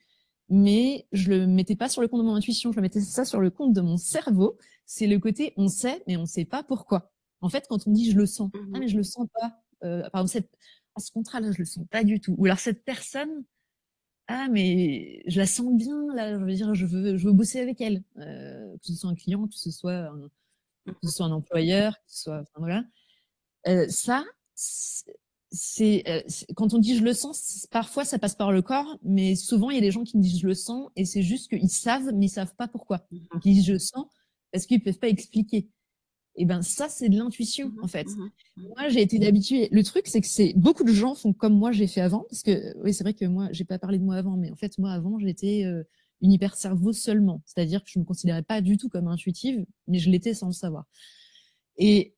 mais je le mettais pas sur le compte de mon intuition, je le mettais ça sur le compte de mon cerveau. C'est le côté, on sait, mais on sait pas pourquoi. En fait, quand on dit je le sens, ah mais je le sens pas. Par exemple, ce contrat-là, je le sens pas du tout. Ou alors cette personne, ah mais je la sens bien là, je veux dire, je veux bosser avec elle, que ce soit un client, que ce soit un employeur, que ce soit, enfin, voilà. Ça, quand on dit je le sens, parfois ça passe par le corps, mais souvent il y a des gens qui me disent je le sens et c'est juste qu'ils savent, mais ils savent pas pourquoi. Donc, ils disent je sens parce qu'ils peuvent pas expliquer. Et ben ça, c'est de l'intuition en fait. Moi, j'ai été habituée. Le truc, c'est que beaucoup de gens font comme moi j'ai fait avant, parce que oui, c'est vrai que moi, j'ai pas parlé de moi avant, mais en fait moi avant, j'étais une hyper cerveau seulement, c'est-à-dire que je me considérais pas du tout comme intuitive, mais je l'étais sans le savoir. Et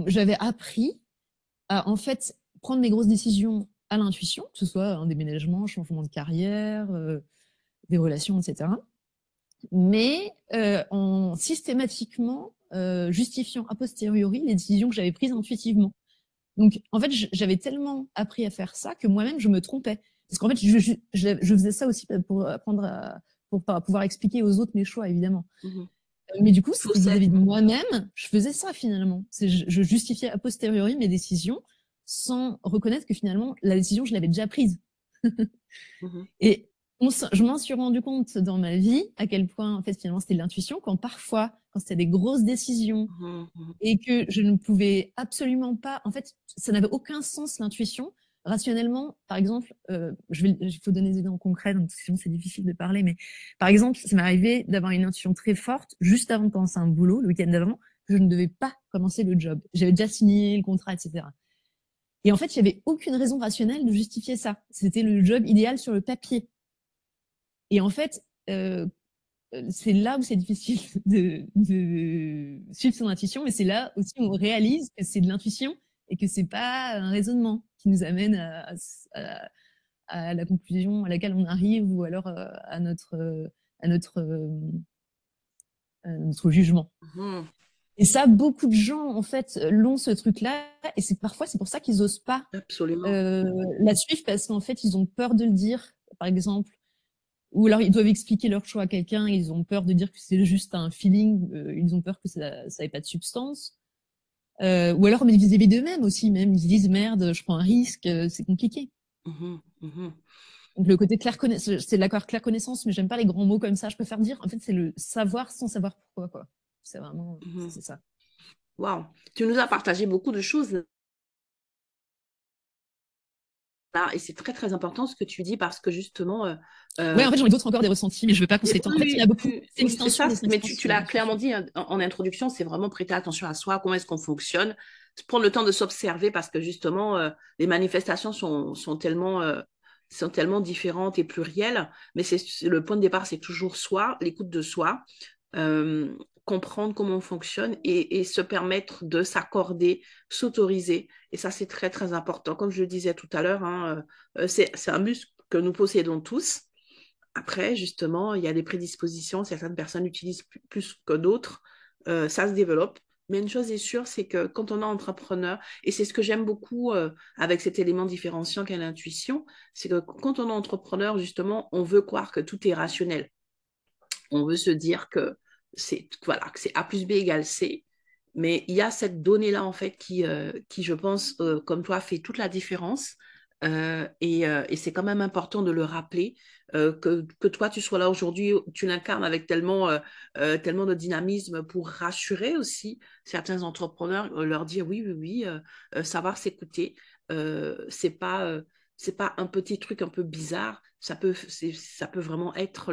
j'avais appris à en fait prendre mes grosses décisions à l'intuition, que ce soit un déménagement, changement de carrière, des relations, etc. Mais en systématiquement justifiant a posteriori les décisions que j'avais prises intuitivement. Donc, en fait, j'avais tellement appris à faire ça que moi-même, je me trompais. Parce qu'en fait, je faisais ça aussi pour apprendre pour pouvoir expliquer aux autres mes choix, évidemment. Mais du coup, c'était vis-à-vis de moi-même, je faisais ça finalement. Je justifiais a posteriori mes décisions sans reconnaître que finalement, la décision, je l'avais déjà prise. Mhm. Et je m'en suis rendu compte dans ma vie à quel point, en fait, finalement, c'était l'intuition. Quand parfois, quand c'était des grosses décisions Mhm. et que je ne pouvais absolument pas, en fait, ça n'avait aucun sens, l'intuition. Rationnellement, par exemple, il faut donner des exemples concrets, donc sinon c'est difficile de parler, mais par exemple, ça m'est arrivé d'avoir une intuition très forte juste avant de commencer un boulot, le week-end d'avant, que je ne devais pas commencer le job. J'avais déjà signé le contrat, etc. Et en fait, il n'y avait aucune raison rationnelle de justifier ça. C'était le job idéal sur le papier. Et en fait, c'est là où c'est difficile de suivre son intuition, mais c'est là aussi où on réalise que c'est de l'intuition et que c'est pas un raisonnement qui nous amène à la conclusion à laquelle on arrive ou alors à notre jugement. Mhm. Et ça, beaucoup de gens en fait l'ont ce truc-là, et parfois c'est pour ça qu'ils osent pas Absolument. la suivre parce qu'en fait ils ont peur de le dire, par exemple. Ou alors ils doivent expliquer leur choix à quelqu'un, ils ont peur de dire que c'est juste un feeling, ils ont peur que ça n'ait pas de substance. Ou alors mais vis-à-vis d'eux-mêmes aussi, même ils se disent merde, je prends un risque, c'est compliqué. Mhm. Mhm. Donc le côté c'est l'accord clair connaissance, mais j'aime pas les grands mots comme ça. Je préfère dire, en fait, c'est le savoir sans savoir pourquoi, quoi. C'est vraiment, Mhm. c'est ça. Waouh. Tu nous as partagé beaucoup de choses là, et c'est très très important ce que tu dis parce que justement, Ouais, en fait, j'en ai d'autres encore des ressentis, mais je veux pas qu'on oui, s'étend. En fait, il y en a oui, beaucoup. oui, C'est oui, c'est l'extension ça, des cinq mais tu sens l'as d'intuition. clairement dit hein, en introduction, c'est vraiment prêter attention à soi, comment est-ce qu'on fonctionne, prendre le temps de s'observer parce que justement, les manifestations sont tellement différentes et plurielles, mais le point de départ, c'est toujours soi, l'écoute de soi, euh, comprendre comment on fonctionne et se permettre de s'accorder, s'autoriser. Et ça, c'est très, très important. Comme je le disais tout à l'heure, hein, c'est un muscle que nous possédons tous. Après, justement, il y a des prédispositions, certaines personnes utilisent plus que d'autres, ça se développe. Mais une chose est sûre, c'est que quand on est entrepreneur, et c'est ce que j'aime beaucoup avec cet élément différenciant qu'est l'intuition, c'est que quand on est entrepreneur, justement, on veut croire que tout est rationnel. On veut se dire que c'est voilà, que c'est A plus B égale C. Mais il y a cette donnée-là, en fait, qui je pense, comme toi, fait toute la différence. Et c'est quand même important de le rappeler, que toi, tu sois là aujourd'hui, tu l'incarnes avec tellement de dynamisme pour rassurer aussi certains entrepreneurs, leur dire oui, oui, oui, savoir s'écouter, c'est pas un petit truc un peu bizarre, ça peut vraiment être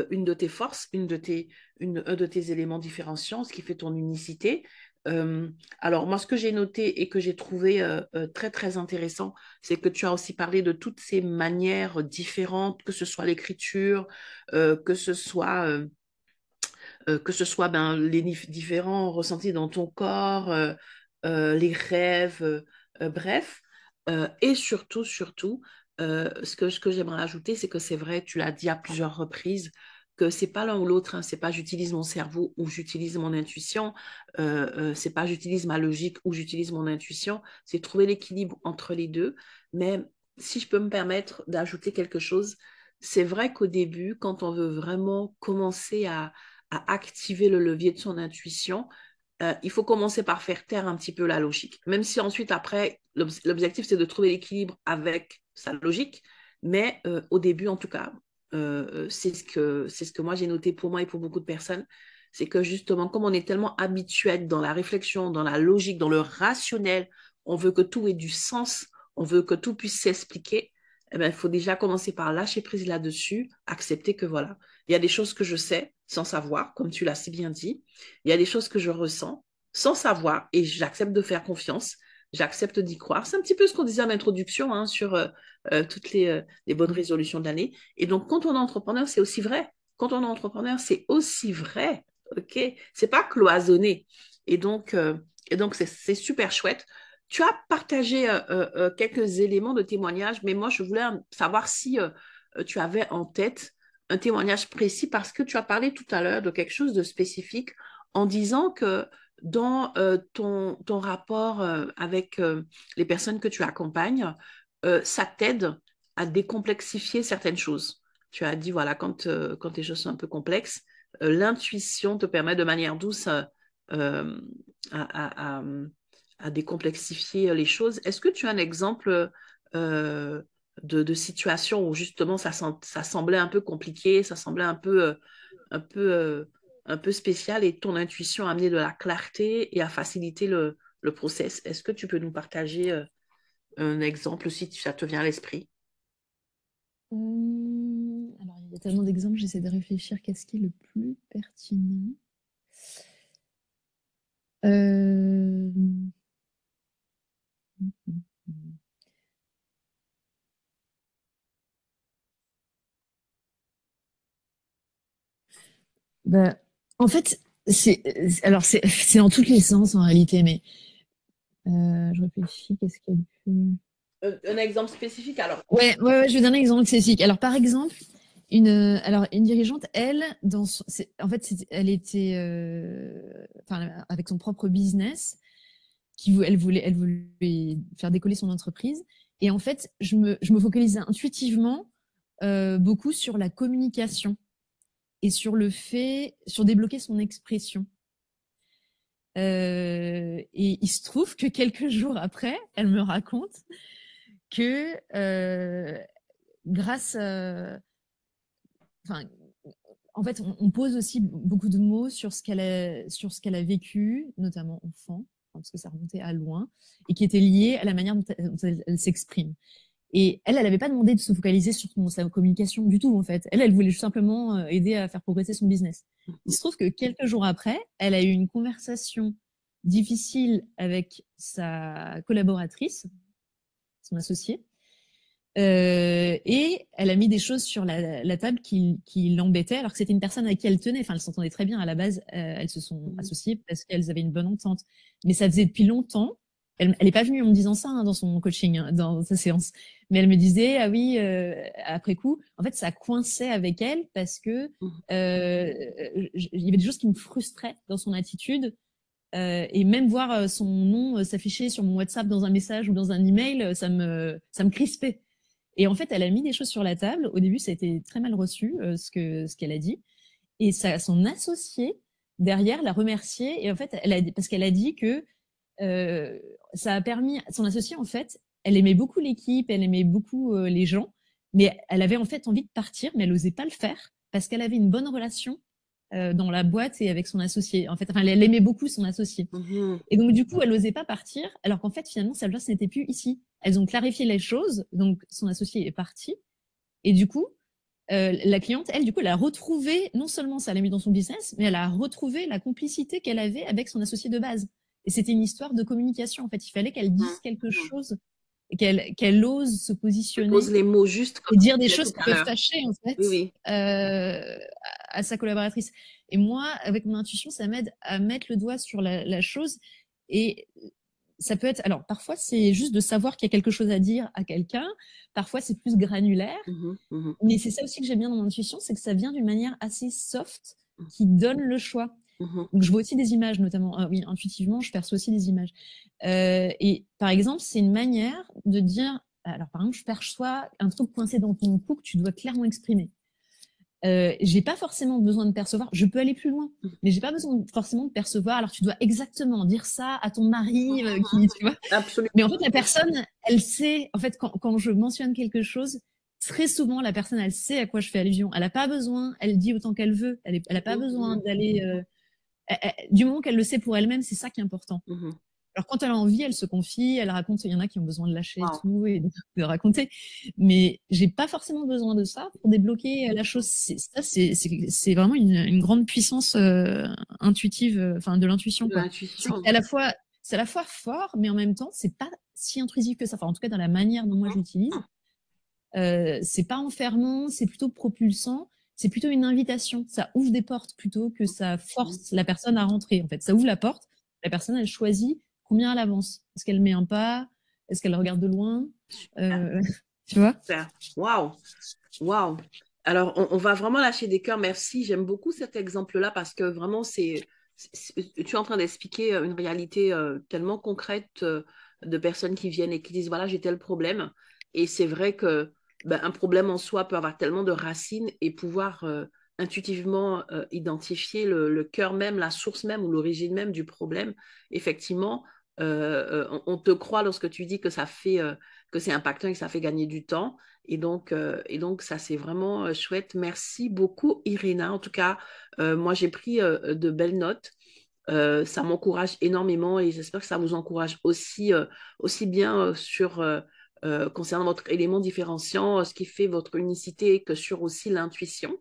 une de tes forces, un de tes éléments différenciants, ce qui fait ton unicité. Euh, alors, moi, ce que j'ai noté et que j'ai trouvé très, très intéressant, c'est que tu as aussi parlé de toutes ces manières différentes, que ce soit l'écriture, que ce soit, ben, les différents ressentis dans ton corps, les rêves, bref. Et surtout, surtout, ce que j'aimerais ajouter, c'est que c'est vrai, tu l'as dit à plusieurs reprises, que c'est pas l'un ou l'autre, hein, c'est pas j'utilise mon cerveau ou j'utilise mon intuition, c'est pas j'utilise ma logique ou j'utilise mon intuition, c'est trouver l'équilibre entre les deux. Mais si je peux me permettre d'ajouter quelque chose, c'est vrai qu'au début, quand on veut vraiment commencer à activer le levier de son intuition, il faut commencer par faire taire un petit peu la logique. Même si ensuite, après, l'objectif, c'est de trouver l'équilibre avec sa logique. Mais au début, en tout cas, c'est ce que moi j'ai noté pour moi et pour beaucoup de personnes. C'est que justement, comme on est tellement habitué à être dans la réflexion, dans la logique, dans le rationnel, on veut que tout ait du sens, on veut que tout puisse s'expliquer. Eh ben, il faut déjà commencer par lâcher prise là-dessus, accepter que voilà, il y a des choses que je sais sans savoir, comme tu l'as si bien dit. Il y a des choses que je ressens sans savoir et j'accepte de faire confiance. J'accepte d'y croire. C'est un petit peu ce qu'on disait en introduction hein, sur toutes les bonnes résolutions de l'année. Et donc, quand on est entrepreneur, c'est aussi vrai. Quand on est entrepreneur, c'est aussi vrai. OK? C'est pas cloisonné. Et donc, euh, et donc c'est super chouette. Tu as partagé quelques éléments de témoignage, mais moi, je voulais savoir si tu avais en tête un témoignage précis parce que tu as parlé tout à l'heure de quelque chose de spécifique en disant que dans ton rapport avec les personnes que tu accompagnes, ça t'aide à décomplexifier certaines choses. Tu as dit, voilà, quand les choses sont un peu complexes, l'intuition te permet de manière douce euh, à, à, à décomplexifier les choses. Est-ce que tu as un exemple de situations où justement ça semblait un peu compliqué, ça semblait un peu, euh, un peu spécial et ton intuition a amené de la clarté et a facilité le process. Est-ce que tu peux nous partager un exemple si ça te vient à l'esprit? Alors, il y a tellement d'exemples, j'essaie de réfléchir qu'est-ce qui est le plus pertinent. Euh... Bah, en fait, c'est dans tous les sens en réalité, mais je réfléchis, qu'est-ce qu'il y a de plus... Un exemple spécifique alors. Ouais, je vais donner un exemple spécifique. Alors, par exemple, une dirigeante, elle, en fait, elle était, enfin, avec son propre business, elle voulait faire décoller son entreprise. Et en fait, je me focalisais intuitivement beaucoup sur la communication et sur débloquer son expression. Et il se trouve que quelques jours après, elle me raconte que grâce, enfin, en fait, on pose aussi beaucoup de mots sur ce qu'elle a vécu, notamment enfant, parce que ça remontait à loin, et qui était lié à la manière dont elle s'exprime. Et elle n'avait pas demandé de se focaliser sur sa communication du tout, en fait. Elle voulait juste simplement aider à faire progresser son business. Il se trouve que quelques jours après, elle a eu une conversation difficile avec sa collaboratrice, son associée, et elle a mis des choses sur la table qui l'embêtaient, alors que c'était une personne à qui elle tenait. Enfin, elles s'entendaient très bien à la base. Elles se sont associées parce qu'elles avaient une bonne entente. Mais ça faisait depuis longtemps. Elle n'est pas venue en me disant ça dans son coaching, dans sa séance. Mais elle me disait, ah oui, après coup, en fait, ça coinçait avec elle parce que il y avait des choses qui me frustraient dans son attitude. Et même voir son nom s'afficher sur mon WhatsApp dans un message ou dans un email, ça me crispait. Et en fait, elle a mis des choses sur la table. Au début, ça a été très mal reçu, ce qu'elle a dit. Et son associé, derrière, l'a remercié. Et en fait, parce qu'elle a dit que euh, ça a permis, son associé, en fait, elle aimait beaucoup l'équipe, elle aimait beaucoup les gens, mais elle avait en fait envie de partir, mais elle n'osait pas le faire parce qu'elle avait une bonne relation dans la boîte et avec son associé. En fait, enfin, elle aimait beaucoup son associé. Et donc, du coup, elle n'osait pas partir, alors qu'en fait, finalement, sa place n'était plus ici. Elles ont clarifié les choses, donc son associé est parti. Et du coup, la cliente, elle, du coup, elle a retrouvé, non seulement ça l'a mis dans son business, mais elle a retrouvé la complicité qu'elle avait avec son associé de base. Et c'était une histoire de communication, en fait. Il fallait qu'elle dise quelque chose, qu'elle ose se Je pose positionner les mots juste comme et dire tu des disais choses tout qui à peuvent l'heure. fâcher, en fait, Oui, oui. à sa collaboratrice. Et moi, avec mon intuition, ça m'aide à mettre le doigt sur la chose. Et ça peut être, alors parfois c'est juste de savoir qu'il y a quelque chose à dire à quelqu'un, parfois c'est plus granulaire, mais c'est ça aussi que j'aime bien dans mon intuition, c'est que ça vient d'une manière assez soft qui donne le choix. Donc je vois aussi des images, notamment, oui, intuitivement, je perçois aussi des images. Et par exemple, c'est une manière de dire, alors par exemple, je perçois un truc coincé dans ton cou que tu dois clairement exprimer. J'ai pas forcément besoin de percevoir, je peux aller plus loin, mais j'ai pas besoin forcément de percevoir. Alors tu dois exactement dire ça à ton mari, tu vois. Absolument. Mais en fait, la personne, elle sait, en fait, quand je mentionne quelque chose, très souvent, la personne, elle sait à quoi je fais allusion. Elle n'a pas besoin, elle dit autant qu'elle veut, elle n'a pas besoin d'aller. Du moment qu'elle le sait pour elle-même, c'est ça qui est important. Alors quand elle a envie, elle se confie, elle raconte. Il y en a qui ont besoin de lâcher tout et de raconter, mais j'ai pas forcément besoin de ça pour débloquer la chose. C'est vraiment une grande puissance intuitive, enfin de l'intuition, quoi. L'intuition. C'est à la fois fort, mais en même temps, c'est pas si intrusif que ça. Enfin, en tout cas, dans la manière dont moi je l'utilise, c'est pas enfermant, c'est plutôt propulsant. C'est plutôt une invitation. Ça ouvre des portes plutôt que ça force la personne à rentrer. En fait, ça ouvre la porte. La personne, elle choisit combien elle avance. Est-ce qu'elle met un pas? Est-ce qu'elle regarde de loin? Tu vois? Waouh, waouh. Alors, on va vraiment lâcher des cœurs. Merci. J'aime beaucoup cet exemple-là parce que vraiment, tu es en train d'expliquer une réalité tellement concrète de personnes qui viennent et qui disent, voilà, j'ai tel problème. Et c'est vrai que ben, un problème en soi peut avoir tellement de racines et pouvoir intuitivement identifier le cœur même, la source même ou l'origine même du problème. Effectivement, on te croit lorsque tu dis que ça fait que c'est impactant et que ça fait gagner du temps. Et donc ça, c'est vraiment chouette. Merci beaucoup, Irina. En tout cas, moi, j'ai pris de belles notes. Ça m'encourage énormément et j'espère que ça vous encourage aussi, aussi bien concernant votre élément différenciant, ce qui fait votre unicité, que sur aussi l'intuition.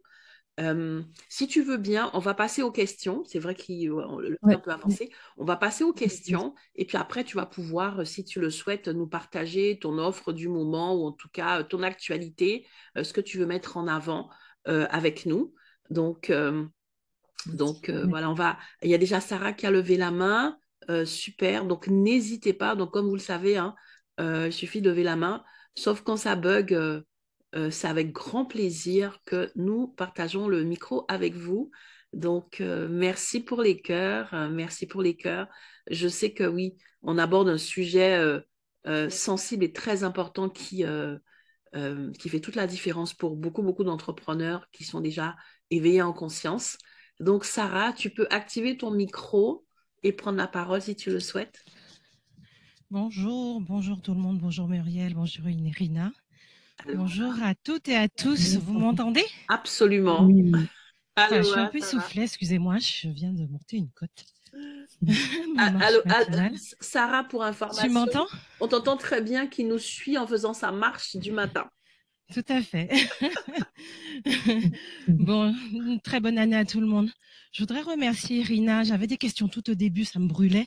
Si tu veux bien, on va passer aux questions. C'est vrai que le Ouais. temps peut avancer. On va passer aux questions et puis après, tu vas pouvoir, si tu le souhaites, nous partager ton offre du moment ou en tout cas ton actualité, ce que tu veux mettre en avant avec nous. Donc, Ouais. voilà, il y a déjà Sarah qui a levé la main. Super. Donc, n'hésitez pas. Donc, comme vous le savez, hein, il suffit de lever la main. Sauf quand ça bug, c'est avec grand plaisir que nous partageons le micro avec vous. Donc, merci pour les cœurs. Merci pour les cœurs. Je sais que oui, on aborde un sujet sensible et très important qui fait toute la différence pour beaucoup, beaucoup d'entrepreneurs qui sont déjà éveillés en conscience. Donc, Sarah, tu peux activer ton micro et prendre la parole si tu le souhaites. Bonjour, bonjour tout le monde, bonjour Muriel, bonjour Irina. Allô? Bonjour à toutes et à tous, vous m'entendez? Absolument. Oui. Voilà, je suis un Aloha, peu Sarah. essoufflée, excusez-moi, je viens de monter une côte. Ma Ah, marche matinale. Sarah, pour Tu information, m'entends? on t'entend très bien qui nous suit en faisant sa marche du matin. Tout à fait. Bon, une très bonne année à tout le monde. Je voudrais remercier Irina, j'avais des questions tout au début, ça me brûlait.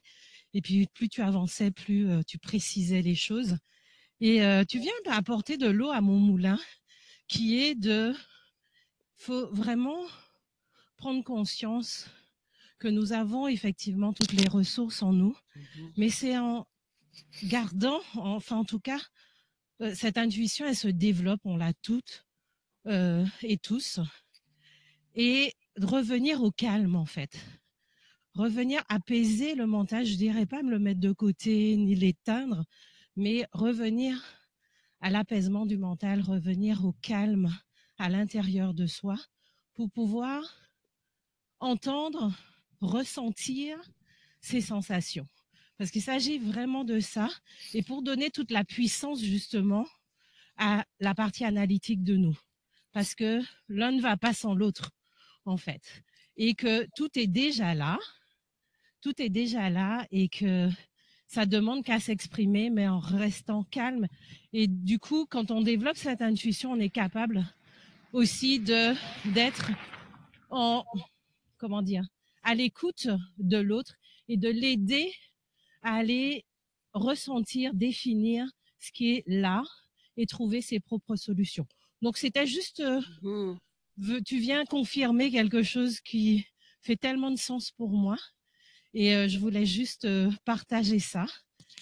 Et puis plus tu avançais, plus tu précisais les choses. Et tu viens d'apporter de l'eau à mon moulin, qui est faut vraiment prendre conscience que nous avons effectivement toutes les ressources en nous, mais c'est en gardant, enfin en tout cas, cette intuition, elle se développe, on l'a toutes et tous, et de revenir au calme en fait. Revenir apaiser le mental, je dirais pas me le mettre de côté ni l'éteindre, mais revenir à l'apaisement du mental, revenir au calme à l'intérieur de soi pour pouvoir entendre, ressentir ces sensations. Parce qu'il s'agit vraiment de ça. Et pour donner toute la puissance justement à la partie analytique de nous. Parce que l'un ne va pas sans l'autre, en fait. Et que tout est déjà là. Tout est déjà là et que ça demande qu'à s'exprimer, mais en restant calme. Et du coup, quand on développe cette intuition, on est capable aussi d'être en, comment dire, à l'écoute de l'autre et de l'aider à aller ressentir, définir ce qui est là et trouver ses propres solutions. Donc c'était juste, tu viens confirmer quelque chose qui fait tellement de sens pour moi et je voulais juste partager ça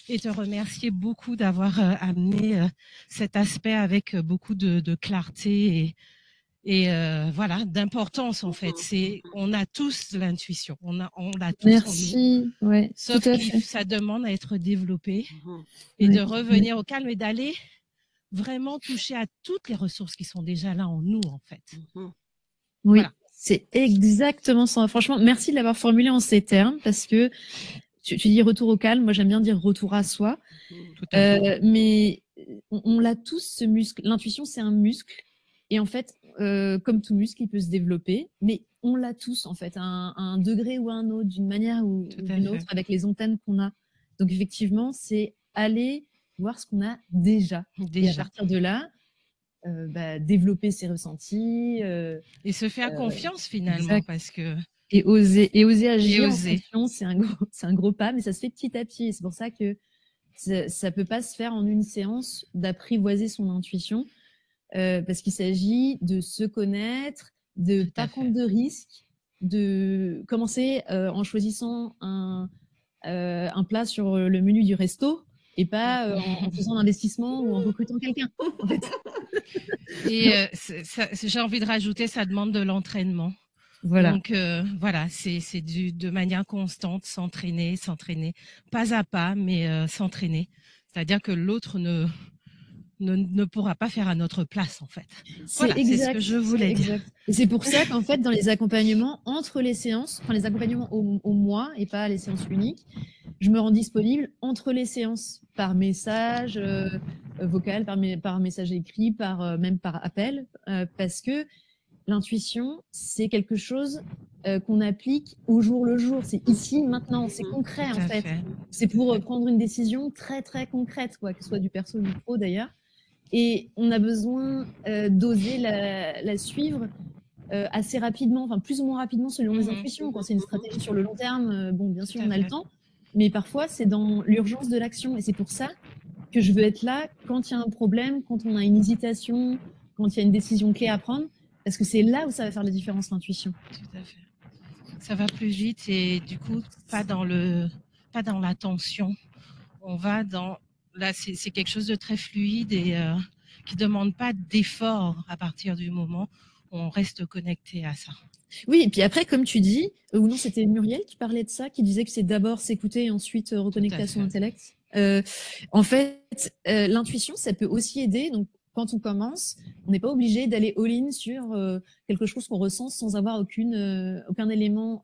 et te remercier beaucoup d'avoir amené cet aspect avec beaucoup de clarté et voilà, d'importance en fait. On a tous l'intuition, on l'a tous en nous. Merci. Ouais, tout Sauf à que fait. ça demande à être développé et Ouais. de revenir au calme et d'aller vraiment toucher à toutes les ressources qui sont déjà là en nous en fait. Oui, Voilà. c'est exactement ça. Franchement, merci de l'avoir formulé en ces termes parce que tu dis retour au calme. Moi, j'aime bien dire retour à soi. Tout à fait. Mais on l'a tous, ce muscle. L'intuition, c'est un muscle. Et en fait, comme tout muscle, il peut se développer. Mais on l'a tous, en fait, à un degré ou à un autre, d'une manière ou d'une autre, avec les antennes qu'on a. Donc, effectivement, c'est aller voir ce qu'on a déjà. Et à partir de là, développer ses ressentis. Et se faire confiance, finalement, exact. parce que... Et oser agir Et en oser. fonction, c'est un gros pas, mais ça se fait petit à petit. Et c'est pour ça que ça peut pas se faire en une séance d'apprivoiser son intuition, parce qu'il s'agit de se connaître, de pas prendre de risques, de commencer en choisissant un plat sur le menu du resto et pas en faisant un investissement ou en recrutant quelqu'un. En fait. Et j'ai envie de rajouter, ça demande de l'entraînement. Voilà. Donc voilà, c'est de manière constante, s'entraîner, pas à pas, mais s'entraîner. C'est-à-dire que l'autre ne ne pourra pas faire à notre place, en fait. C'est Voilà, c'est ce que je voulais dire. Et c'est pour ça qu'en fait, dans les accompagnements entre les séances, enfin les accompagnements au mois et pas les séances uniques, je me rends disponible entre les séances par message vocal, par message écrit, même par appel, parce que l'intuition, c'est quelque chose qu'on applique au jour le jour. C'est ici, maintenant, c'est concret en fait. C'est pour prendre une décision très très concrète, quoi, que ce soit du perso ou du pro d'ailleurs. Et on a besoin d'oser la suivre assez rapidement, enfin plus ou moins rapidement selon les intuitions. Quand c'est une stratégie sur le long terme, bon, bien sûr, on a le temps, mais parfois c'est dans l'urgence de l'action. Et c'est pour ça que je veux être là quand il y a un problème, quand on a une hésitation, quand il y a une décision clé à prendre, parce que c'est là où ça va faire la différence, l'intuition. Tout à fait. Ça va plus vite et du coup, pas dans la tension. On va dans... Là, c'est quelque chose de très fluide et qui ne demande pas d'effort à partir du moment où on reste connecté à ça. Oui, et puis après, comme tu dis, ou non, c'était Muriel qui parlait de ça, qui disait que c'est d'abord s'écouter et ensuite reconnecter à son intellect. En fait, l'intuition, ça peut aussi aider. Donc, quand on commence, on n'est pas obligé d'aller all-in sur quelque chose qu'on ressent sans avoir aucun élément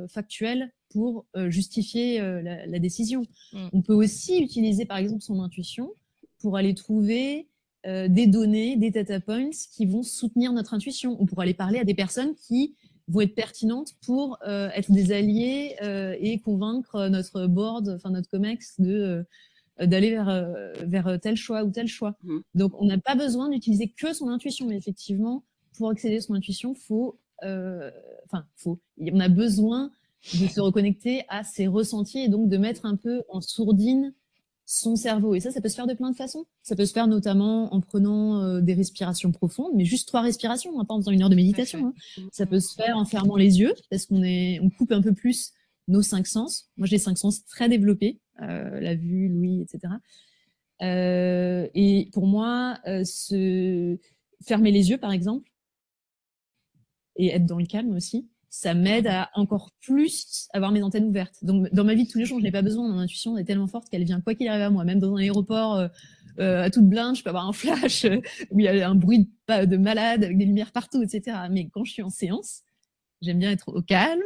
factuel pour justifier la décision. On peut aussi utiliser, par exemple, son intuition pour aller trouver des données, des data points qui vont soutenir notre intuition. On pourra aller parler à des personnes qui vont être pertinentes pour être des alliés et convaincre notre board, enfin notre COMEX d'aller vers tel choix ou tel choix. Donc, on n'a pas besoin d'utiliser que son intuition, mais effectivement, pour accéder à son intuition, on a besoin de se reconnecter à ses ressentis et donc de mettre un peu en sourdine son cerveau. Et ça peut se faire de plein de façons. Ça peut se faire notamment en prenant des respirations profondes, mais juste 3 respirations, hein, pas en faisant 1 heure de méditation. Hein. Ça peut se faire en fermant les yeux, parce on coupe un peu plus nos 5 sens. Moi, j'ai 5 sens très développés, la vue, l'ouïe, etc. Et pour moi, fermer les yeux, par exemple, et être dans le calme aussi, ça m'aide à encore plus avoir mes antennes ouvertes. Donc, dans ma vie de tous les jours, je n'ai pas besoin. Mon intuition est tellement forte qu'elle vient quoi qu'il arrive à moi. Même dans un aéroport à toute blinde, je peux avoir un flash où il y a un bruit de malade avec des lumières partout, etc. Mais quand je suis en séance, j'aime bien être au calme.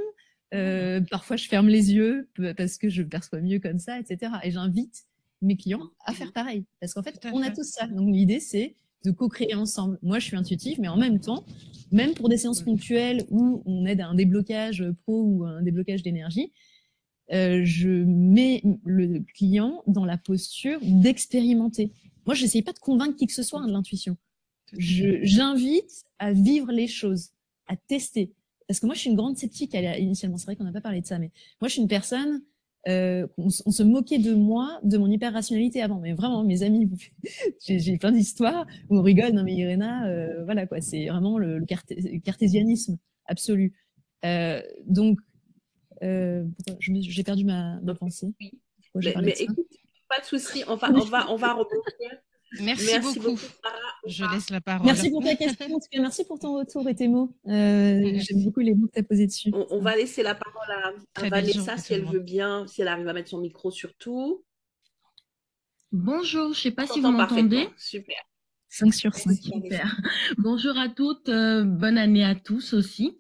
Parfois, je ferme les yeux parce que je perçois mieux comme ça, etc. Et j'invite mes clients à faire pareil. Parce qu'en fait, on a tous ça. Donc, l'idée, c'est de co-créer ensemble. Moi, je suis intuitive, mais en même temps, même pour des séances ponctuelles où on aide à un déblocage pro ou un déblocage d'énergie, je mets le client dans la posture d'expérimenter. Moi, je n'essaye pas de convaincre qui que ce soit de l'intuition. J'invite à vivre les choses, à tester. Parce que moi, je suis une grande sceptique initialement. C'est vrai qu'on n'a pas parlé de ça, mais moi, je suis une personne... on se moquait de moi, de mon hyper-rationalité avant. Mais vraiment, mes amis, j'ai plein d'histoires où on rigole. Non mais Irena, voilà quoi, c'est vraiment le cartésianisme absolu. Donc, j'ai perdu ma pensée. Mais écoute, pas de souci, on va rebondir. Merci beaucoup, Sarah. Je laisse la parole. Merci pour ta question, merci pour ton retour et tes mots. J'aime beaucoup les mots que tu as posés dessus. On va laisser la parole à Vanessa si elle veut bien, si elle arrive à mettre son micro surtout. Bonjour, je ne sais pas si vous m'entendez. Super. 5 sur 5. Super. Bonjour à toutes, bonne année à tous aussi.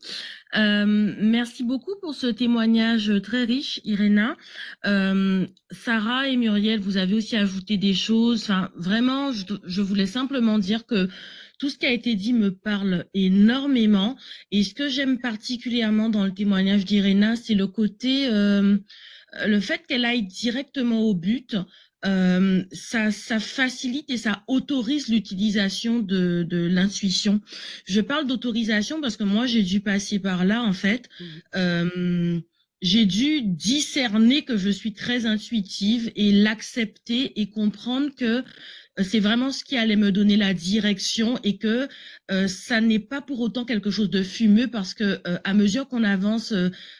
Merci beaucoup pour ce témoignage très riche, Irena. Sarah et Muriel, vous avez aussi ajouté des choses. Enfin, vraiment, je voulais simplement dire que tout ce qui a été dit me parle énormément. Et ce que j'aime particulièrement dans le témoignage d'Irena, c'est le côté, le fait qu'elle aille directement au but. Ça facilite et ça autorise l'utilisation de l'intuition. Je parle d'autorisation parce que moi, j'ai dû passer par là, en fait. J'ai dû discerner que je suis très intuitive et l'accepter et comprendre que c'est vraiment ce qui allait me donner la direction et que ça n'est pas pour autant quelque chose de fumeux parce que à mesure qu'on avance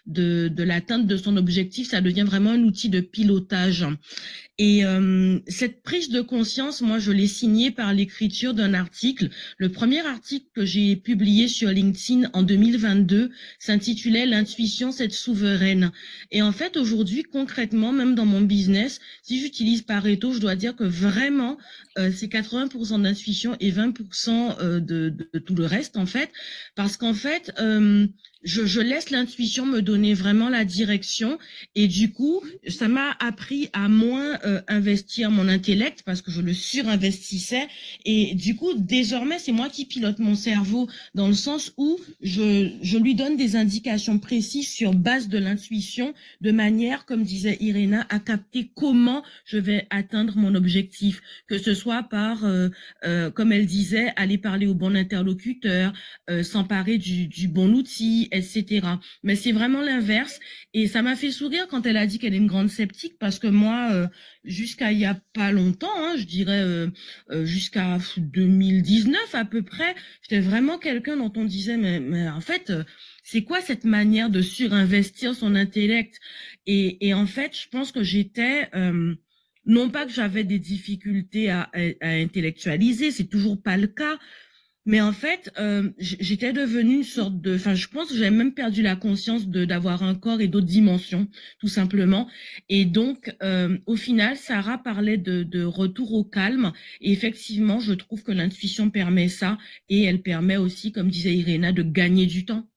de l'atteinte de son objectif, ça devient vraiment un outil de pilotage. Et cette prise de conscience, moi, je l'ai signée par l'écriture d'un article. Le premier article que j'ai publié sur LinkedIn en 2022 s'intitulait « L'intuition, c'est souveraine ». Et en fait, aujourd'hui, concrètement, même dans mon business, si j'utilise Pareto, je dois dire que vraiment, c'est 80% d'intuition et 20% de tout le reste, en fait. Parce qu'en fait, je laisse l'intuition me donner vraiment la direction. Et du coup, ça m'a appris à moins investir mon intellect parce que je le surinvestissais. Et du coup, désormais, c'est moi qui pilote mon cerveau dans le sens où je lui donne des indications précises sur base de l'intuition, de manière, comme disait Irena, à capter comment je vais atteindre mon objectif, que ce soit par, comme elle disait, aller parler au bon interlocuteur, s'emparer du bon outil, etc. Mais c'est vraiment l'inverse. Et ça m'a fait sourire quand elle a dit qu'elle est une grande sceptique, parce que moi, jusqu'à il y a pas longtemps, hein, je dirais jusqu'à 2019 à peu près, j'étais vraiment quelqu'un dont on disait, mais en fait, c'est quoi cette manière de surinvestir son intellect? Et en fait, je pense que j'étais... non pas que j'avais des difficultés à intellectualiser, c'est toujours pas le cas, mais en fait, j'étais devenue une sorte de... Enfin, je pense que j'avais même perdu la conscience d'avoir un corps et d'autres dimensions, tout simplement. Et donc, au final, Sarah parlait de retour au calme. Et effectivement, je trouve que l'intuition permet ça. Et elle permet aussi, comme disait Irena, de gagner du temps.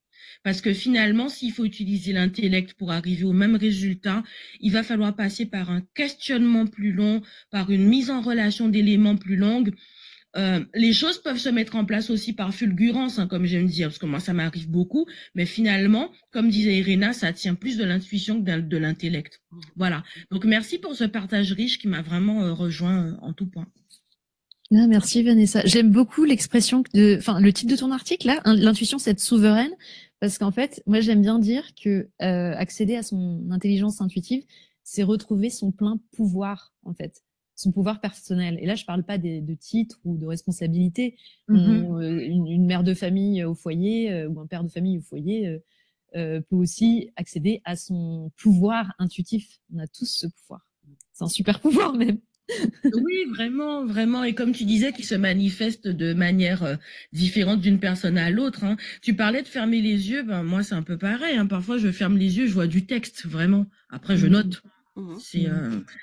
Parce que finalement, s'il faut utiliser l'intellect pour arriver au même résultat, il va falloir passer par un questionnement plus long, par une mise en relation d'éléments plus longue. Les choses peuvent se mettre en place aussi par fulgurance, hein, comme j'aime dire, parce que moi, ça m'arrive beaucoup. Mais finalement, comme disait Irena, ça tient plus de l'intuition que de l'intellect. Voilà. Donc, merci pour ce partage riche qui m'a vraiment rejoint en tout point. Ah, merci Vanessa. J'aime beaucoup l'expression le titre de ton article là, l'intuition c'est être souveraine, parce qu'en fait, moi j'aime bien dire que accéder à son intelligence intuitive, c'est retrouver son plein pouvoir en fait, son pouvoir personnel. Et là, je parle pas de titres ou de responsabilités. Une mère de famille au foyer ou un père de famille au foyer peut aussi accéder à son pouvoir intuitif. On a tous ce pouvoir. C'est un super pouvoir même. Oui, vraiment, vraiment. Et comme tu disais, qui se manifeste de manière différente d'une personne à l'autre. Hein. Tu parlais de fermer les yeux. Ben, moi, c'est un peu pareil. Hein. Parfois, je ferme les yeux, je vois du texte, vraiment. Après, je note. C'est,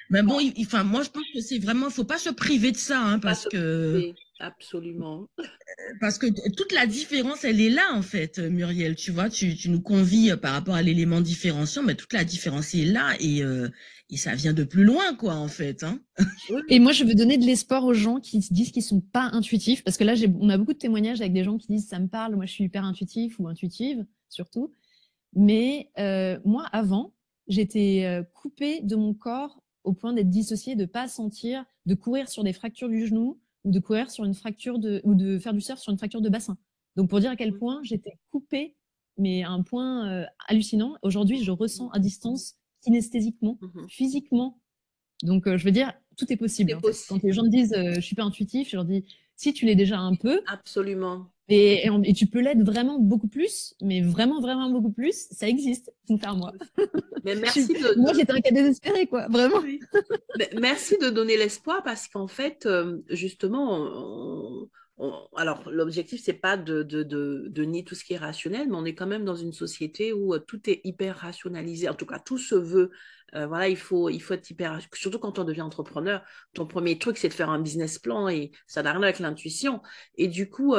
mais bon, enfin, moi, je pense que c'est vraiment, faut pas se priver de ça, hein, parce que... Absolument. Parce que toute la différence, elle est là, en fait, Muriel. Tu vois, tu nous convies par rapport à l'élément différenciant, mais toute la différence est là et ça vient de plus loin, quoi, en fait. Hein. Et moi, je veux donner de l'espoir aux gens qui se disent qu'ils sont pas intuitifs, parce que là, on a beaucoup de témoignages avec des gens qui disent ça me parle, moi, je suis hyper intuitif ou intuitive, surtout. Mais moi, avant, j'étais coupée de mon corps au point d'être dissociée, de pas sentir, de courir sur des fractures du genou ou de courir sur une fracture ou de faire du surf sur une fracture de bassin. Donc, pour dire à quel point j'étais coupée, mais à un point hallucinant. Aujourd'hui, je ressens à distance, kinesthésiquement, physiquement. Donc, je veux dire, tout est possible. En fait. Quand les gens me disent je suis pas intuitif, je leur dis si tu l'es déjà un peu. Absolument. Et tu peux l'être vraiment beaucoup plus, mais vraiment, vraiment beaucoup plus. Ça existe, contrairement à moi. Mais merci moi, j'étais un cas désespéré, quoi, vraiment. Oui. Mais merci de donner l'espoir parce qu'en fait, justement, alors l'objectif, c'est pas de nier tout ce qui est rationnel, mais on est quand même dans une société où tout est hyper rationalisé. En tout cas, tout se veut. Voilà, il faut être hyper... Surtout quand on devient entrepreneur, ton premier truc, c'est de faire un business plan et ça n'a rien avec l'intuition. Et du coup,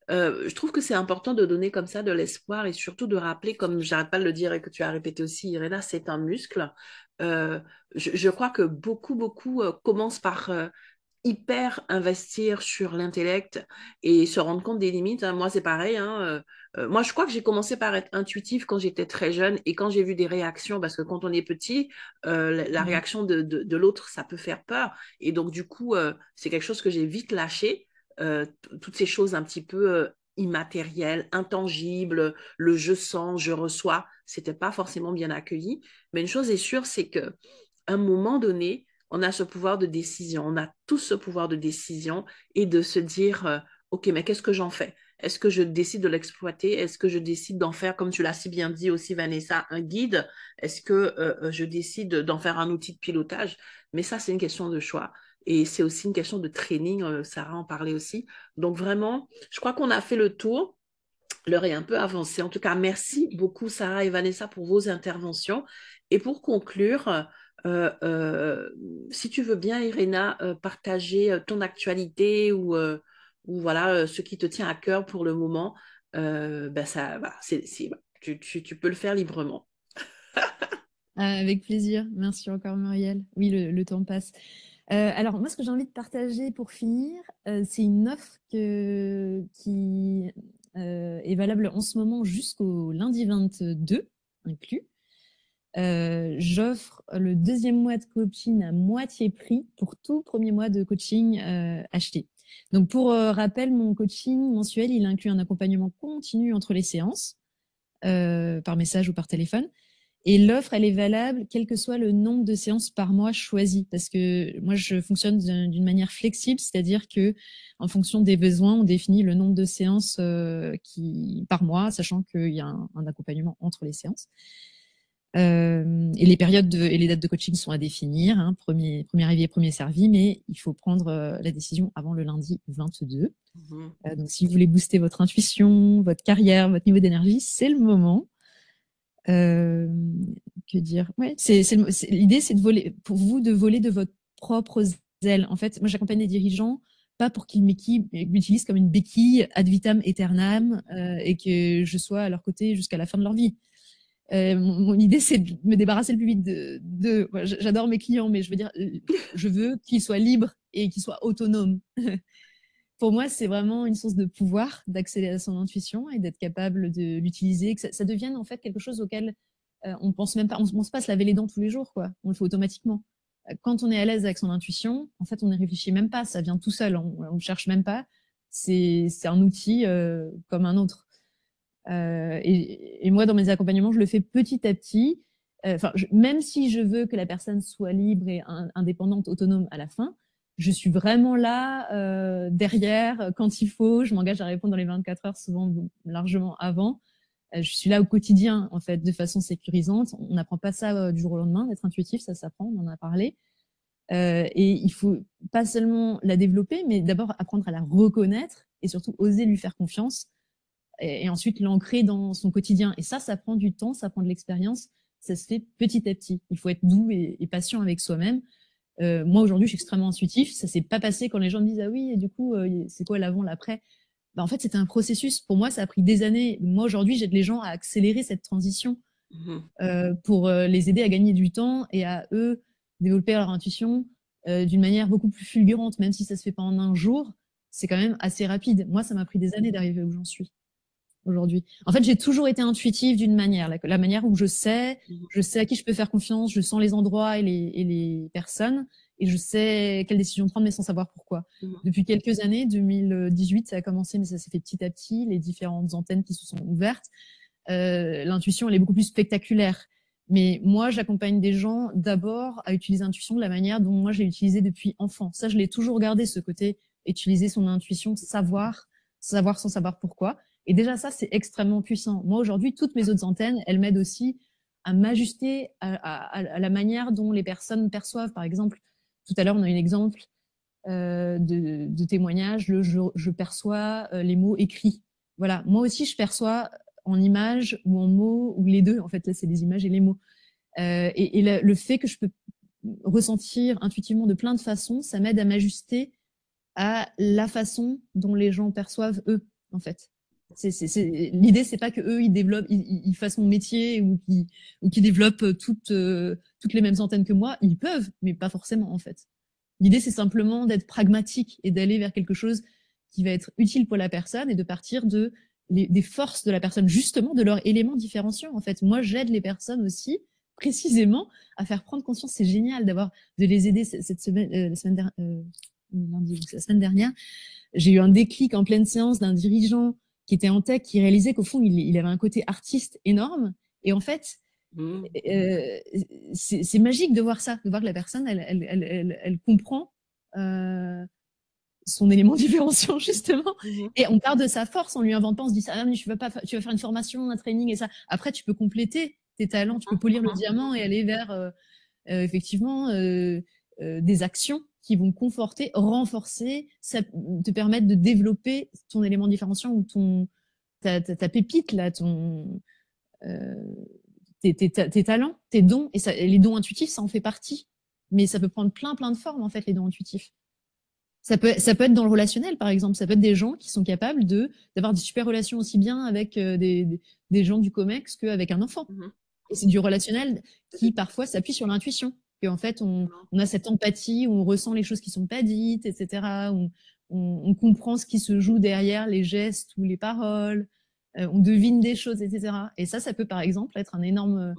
je trouve que c'est important de donner comme ça de l'espoir et surtout de rappeler, comme j'arrête pas de le dire et que tu as répété aussi, Irena, c'est un muscle. Je crois que beaucoup commencent par hyper investir sur l'intellect et se rendre compte des limites. Hein. Moi, c'est pareil. Hein. Moi, je crois que j'ai commencé par être intuitive quand j'étais très jeune et quand j'ai vu des réactions, parce que quand on est petit, la réaction de l'autre, ça peut faire peur. Et donc, du coup, c'est quelque chose que j'ai vite lâché. Toutes ces choses un petit peu immatérielles, intangibles, le je sens, je reçois, c'était pas forcément bien accueilli. Mais une chose est sûre, c'est que à un moment donné, on a ce pouvoir de décision, on a tous ce pouvoir de décision et de se dire, OK, mais qu'est-ce que j'en fais? Est-ce que je décide de l'exploiter? Est-ce que je décide d'en faire, comme tu l'as si bien dit aussi, Vanessa, un guide? Est-ce que je décide d'en faire un outil de pilotage? Mais ça, c'est une question de choix. Et c'est aussi une question de training, Sarah en parlait aussi. Donc vraiment, je crois qu'on a fait le tour. L'heure est un peu avancée. En tout cas, merci beaucoup Sarah et Vanessa pour vos interventions. Et pour conclure, Si tu veux bien, Irena, partager ton actualité ou voilà, ce qui te tient à cœur pour le moment, ben ça, voilà, voilà, tu peux le faire librement. Avec plaisir. Merci encore, Muriel. Oui, le temps passe. Alors, moi, ce que j'ai envie de partager pour finir, c'est une offre qui est valable en ce moment jusqu'au lundi 22 inclus. J'offre le 2e mois de coaching à moitié prix pour tout premier mois de coaching acheté. Donc, pour rappel, mon coaching mensuel, il inclut un accompagnement continu entre les séances, par message ou par téléphone. Et l'offre, elle est valable quel que soit le nombre de séances par mois choisi. Parce que moi, je fonctionne d'une manière flexible, c'est-à-dire que en fonction des besoins, on définit le nombre de séances par mois, sachant qu'il y a un accompagnement entre les séances. Et les périodes et les dates de coaching sont à définir, hein, premier arrivé, premier servi, mais il faut prendre la décision avant le lundi 22. Donc, si vous voulez booster votre intuition, votre carrière, votre niveau d'énergie, c'est le moment. Que dire? Ouais, l'idée, c'est de voler, pour vous, de voler de votre propre zèle. En fait, moi, j'accompagne des dirigeants, pas pour qu'ils m'utilisent comme une béquille ad vitam aeternam et que je sois à leur côté jusqu'à la fin de leur vie. Mon idée, c'est de me débarrasser le plus vite j'adore mes clients, mais je veux dire, je veux qu'ils soient libres et qu'ils soient autonomes. Pour moi, c'est vraiment une source de pouvoir d'accéder à son intuition et d'être capable de l'utiliser, que ça devienne en fait quelque chose auquel on pense même pas, on pense pas à se laver les dents tous les jours, quoi. On le fait automatiquement. Quand on est à l'aise avec son intuition, en fait, on ne réfléchit même pas, ça vient tout seul, on ne cherche même pas. C'est un outil comme un autre. Et moi, dans mes accompagnements, je le fais petit à petit. Même si je veux que la personne soit libre et indépendante, autonome à la fin, je suis vraiment là derrière quand il faut. Je m'engage à répondre dans les 24 heures, souvent largement avant. Je suis là au quotidien, en fait, de façon sécurisante. On n'apprend pas ça du jour au lendemain, d'être intuitif, ça s'apprend, on en a parlé. Et il faut pas seulement la développer, mais d'abord apprendre à la reconnaître et surtout oser lui faire confiance et ensuite l'ancrer dans son quotidien. Et ça prend du temps, ça prend de l'expérience, ça se fait petit à petit. Il faut être doux et patient avec soi-même. Moi, aujourd'hui, je suis extrêmement intuitif. Ça s'est pas passé quand les gens me disent « Ah oui, et du coup, c'est quoi l'avant, l'après ?» En fait, c'était un processus. Pour moi, ça a pris des années. Moi, aujourd'hui, j'aide les gens à accélérer cette transition pour les aider à gagner du temps et à eux développer leur intuition d'une manière beaucoup plus fulgurante. Même si ça se fait pas en un jour, c'est quand même assez rapide. Moi, ça m'a pris des années d'arriver où j'en suis aujourd'hui. En fait, j'ai toujours été intuitive d'une manière, la manière où je sais à qui je peux faire confiance, je sens les endroits et les personnes, et je sais quelles décisions prendre, mais sans savoir pourquoi. Depuis quelques années, 2018, ça a commencé, mais ça s'est fait petit à petit, les différentes antennes qui se sont ouvertes. L'intuition, elle est beaucoup plus spectaculaire. Mais moi, j'accompagne des gens d'abord à utiliser l'intuition de la manière dont moi, j'ai utilisé depuis enfant. Ça, je l'ai toujours gardé, ce côté utiliser son intuition, savoir sans savoir pourquoi. Et déjà, ça, c'est extrêmement puissant. Moi, aujourd'hui, toutes mes autres antennes, elles m'aident aussi à m'ajuster à la manière dont les personnes perçoivent. Par exemple, tout à l'heure, on a eu un exemple de témoignage, je perçois les mots écrits. Voilà, moi aussi, je perçois en images ou en mots, ou les deux. En fait, là, c'est les images et les mots. Et le fait que je peux ressentir intuitivement de plein de façons, ça m'aide à m'ajuster à la façon dont les gens perçoivent eux, en fait. L'idée, c'est pas que eux ils fassent mon métier ou qu'ils développent toutes les mêmes antennes que moi. Ils peuvent, mais pas forcément, en fait. L'idée, c'est simplement d'être pragmatique et d'aller vers quelque chose qui va être utile pour la personne et de partir des forces de la personne, justement, de leurs éléments différenciants. En fait, moi, j'aide les personnes aussi, précisément, à faire prendre conscience. C'est génial de les aider cette semaine, la semaine dernière. J'ai eu un déclic en pleine séance d'un dirigeant qui était en tech, qui réalisait qu'au fond, il avait un côté artiste énorme. Et en fait, c'est magique de voir ça, de voir que la personne, elle comprend son élément différenciant, justement. Et on part de sa force, on lui invente pas, on se dit, ah, tu vas faire une formation, un training et ça. Après, tu peux compléter tes talents, tu peux polir le diamant et aller vers, effectivement, des actions qui vont conforter, renforcer, ça te permettre de développer ton élément différenciant ou ta pépite, là, tes talents, tes dons, et les dons intuitifs, ça en fait partie. Mais ça peut prendre plein de formes, en fait, les dons intuitifs. Ça peut être dans le relationnel, par exemple. Ça peut être des gens qui sont capables d'avoir des super relations aussi bien avec des gens du COMEX qu'avec un enfant. Et c'est du relationnel qui, parfois, s'appuie sur l'intuition. Et en fait, on a cette empathie où on ressent les choses qui sont pas dites, etc. On comprend ce qui se joue derrière les gestes ou les paroles. On devine des choses, etc. Et ça peut, par exemple, être un énorme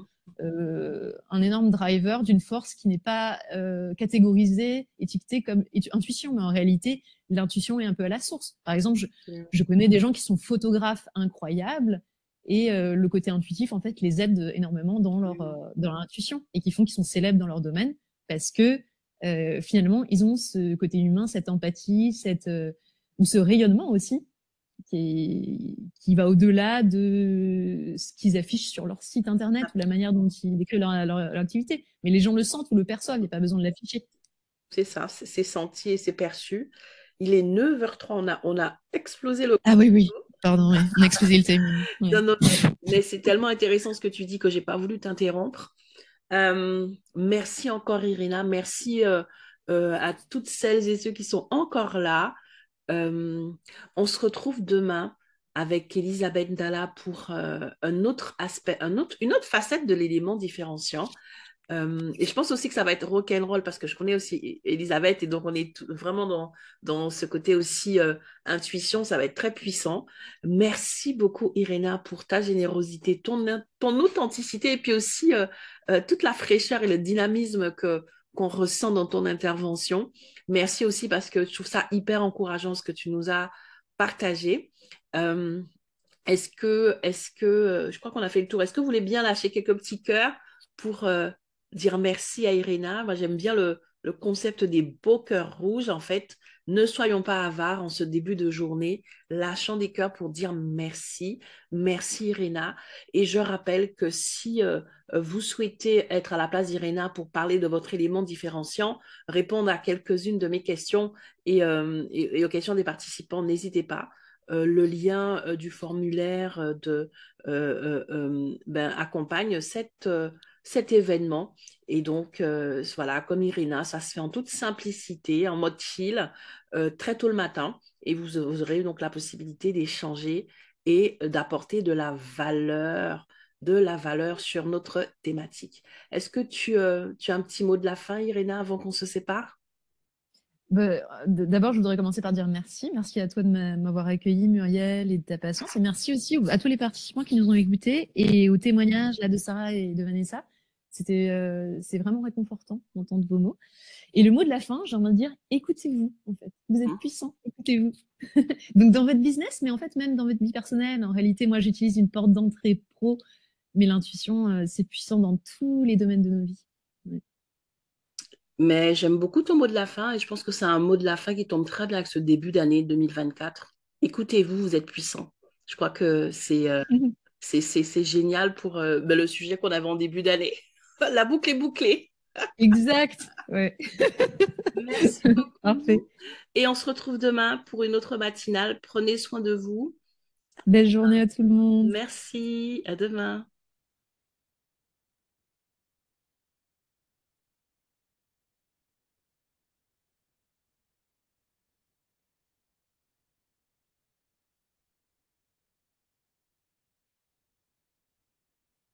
driver d'une force qui n'est pas catégorisée, étiquetée comme intuition, mais en réalité, l'intuition est un peu à la source. Par exemple, je connais des gens qui sont photographes incroyables et le côté intuitif, en fait, les aide énormément dans leur intuition et qui font qu'ils sont célèbres dans leur domaine parce que finalement, ils ont ce côté humain, cette empathie, ou ce rayonnement aussi qui va au-delà de ce qu'ils affichent sur leur site internet ou la manière dont ils décrivent leur activité. Mais les gens le sentent ou le perçoivent, il n'y a pas besoin de l'afficher. C'est ça, c'est senti et c'est perçu. Il est 9h03, on a explosé le... Ah oui, pardon, on a explosé le timing. Non, mais c'est tellement intéressant ce que tu dis que je n'ai pas voulu t'interrompre. Merci encore, Irina. Merci à toutes celles et ceux qui sont encore là. On se retrouve demain avec Elisabeth Dalla pour un autre aspect, une autre facette de l'élément différenciant. Et je pense aussi que ça va être rock'n'roll parce que je connais aussi Elisabeth et donc on est vraiment dans ce côté aussi intuition, ça va être très puissant. Merci beaucoup Irina pour ta générosité, ton authenticité et puis aussi toute la fraîcheur et le dynamisme qu'on ressent dans ton intervention. Merci aussi parce que je trouve ça hyper encourageant ce que tu nous as partagé. Est-ce que je crois qu'on a fait le tour. Est-ce que vous voulez bien lâcher quelques petits cœurs pour dire merci à Irina? Moi, j'aime bien le concept des beaux cœurs rouges. En fait, ne soyons pas avares en ce début de journée, lâchons des cœurs pour dire merci. Merci Irina. Et je rappelle que si vous souhaitez être à la place d'Irina pour parler de votre élément différenciant, répondre à quelques-unes de mes questions et aux questions des participants, n'hésitez pas. Le lien du formulaire accompagne cet événement. Et donc, voilà, comme Irina, ça se fait en toute simplicité, en mode chill, très tôt le matin. Et vous aurez donc la possibilité d'échanger et d'apporter de la valeur sur notre thématique. Est-ce que tu as un petit mot de la fin, Irina, avant qu'on se sépare? D'abord, je voudrais commencer par dire merci. Merci à toi de m'avoir accueilli, Muriel, et de ta patience. Et merci aussi à tous les participants qui nous ont écoutés et aux témoignages là, de Sarah et de Vanessa. C'est vraiment réconfortant d'entendre vos mots. Et le mot de la fin, j'ai envie de dire, écoutez-vous, en fait. Vous êtes puissants, écoutez-vous. Donc, dans votre business, mais en fait, même dans votre vie personnelle. En réalité, moi, j'utilise une porte d'entrée pro, mais l'intuition, c'est puissant dans tous les domaines de nos vies. Ouais. Mais j'aime beaucoup ton mot de la fin et je pense que c'est un mot de la fin qui tombe très bien avec ce début d'année 2024. Écoutez-vous, vous êtes puissants. Je crois que c'est génial pour le sujet qu'on avait en début d'année. La boucle est bouclée. Exact. Ouais. Merci beaucoup. Parfait. Et on se retrouve demain pour une autre matinale. Prenez soin de vous. Belle journée à tout le monde. Merci. À demain.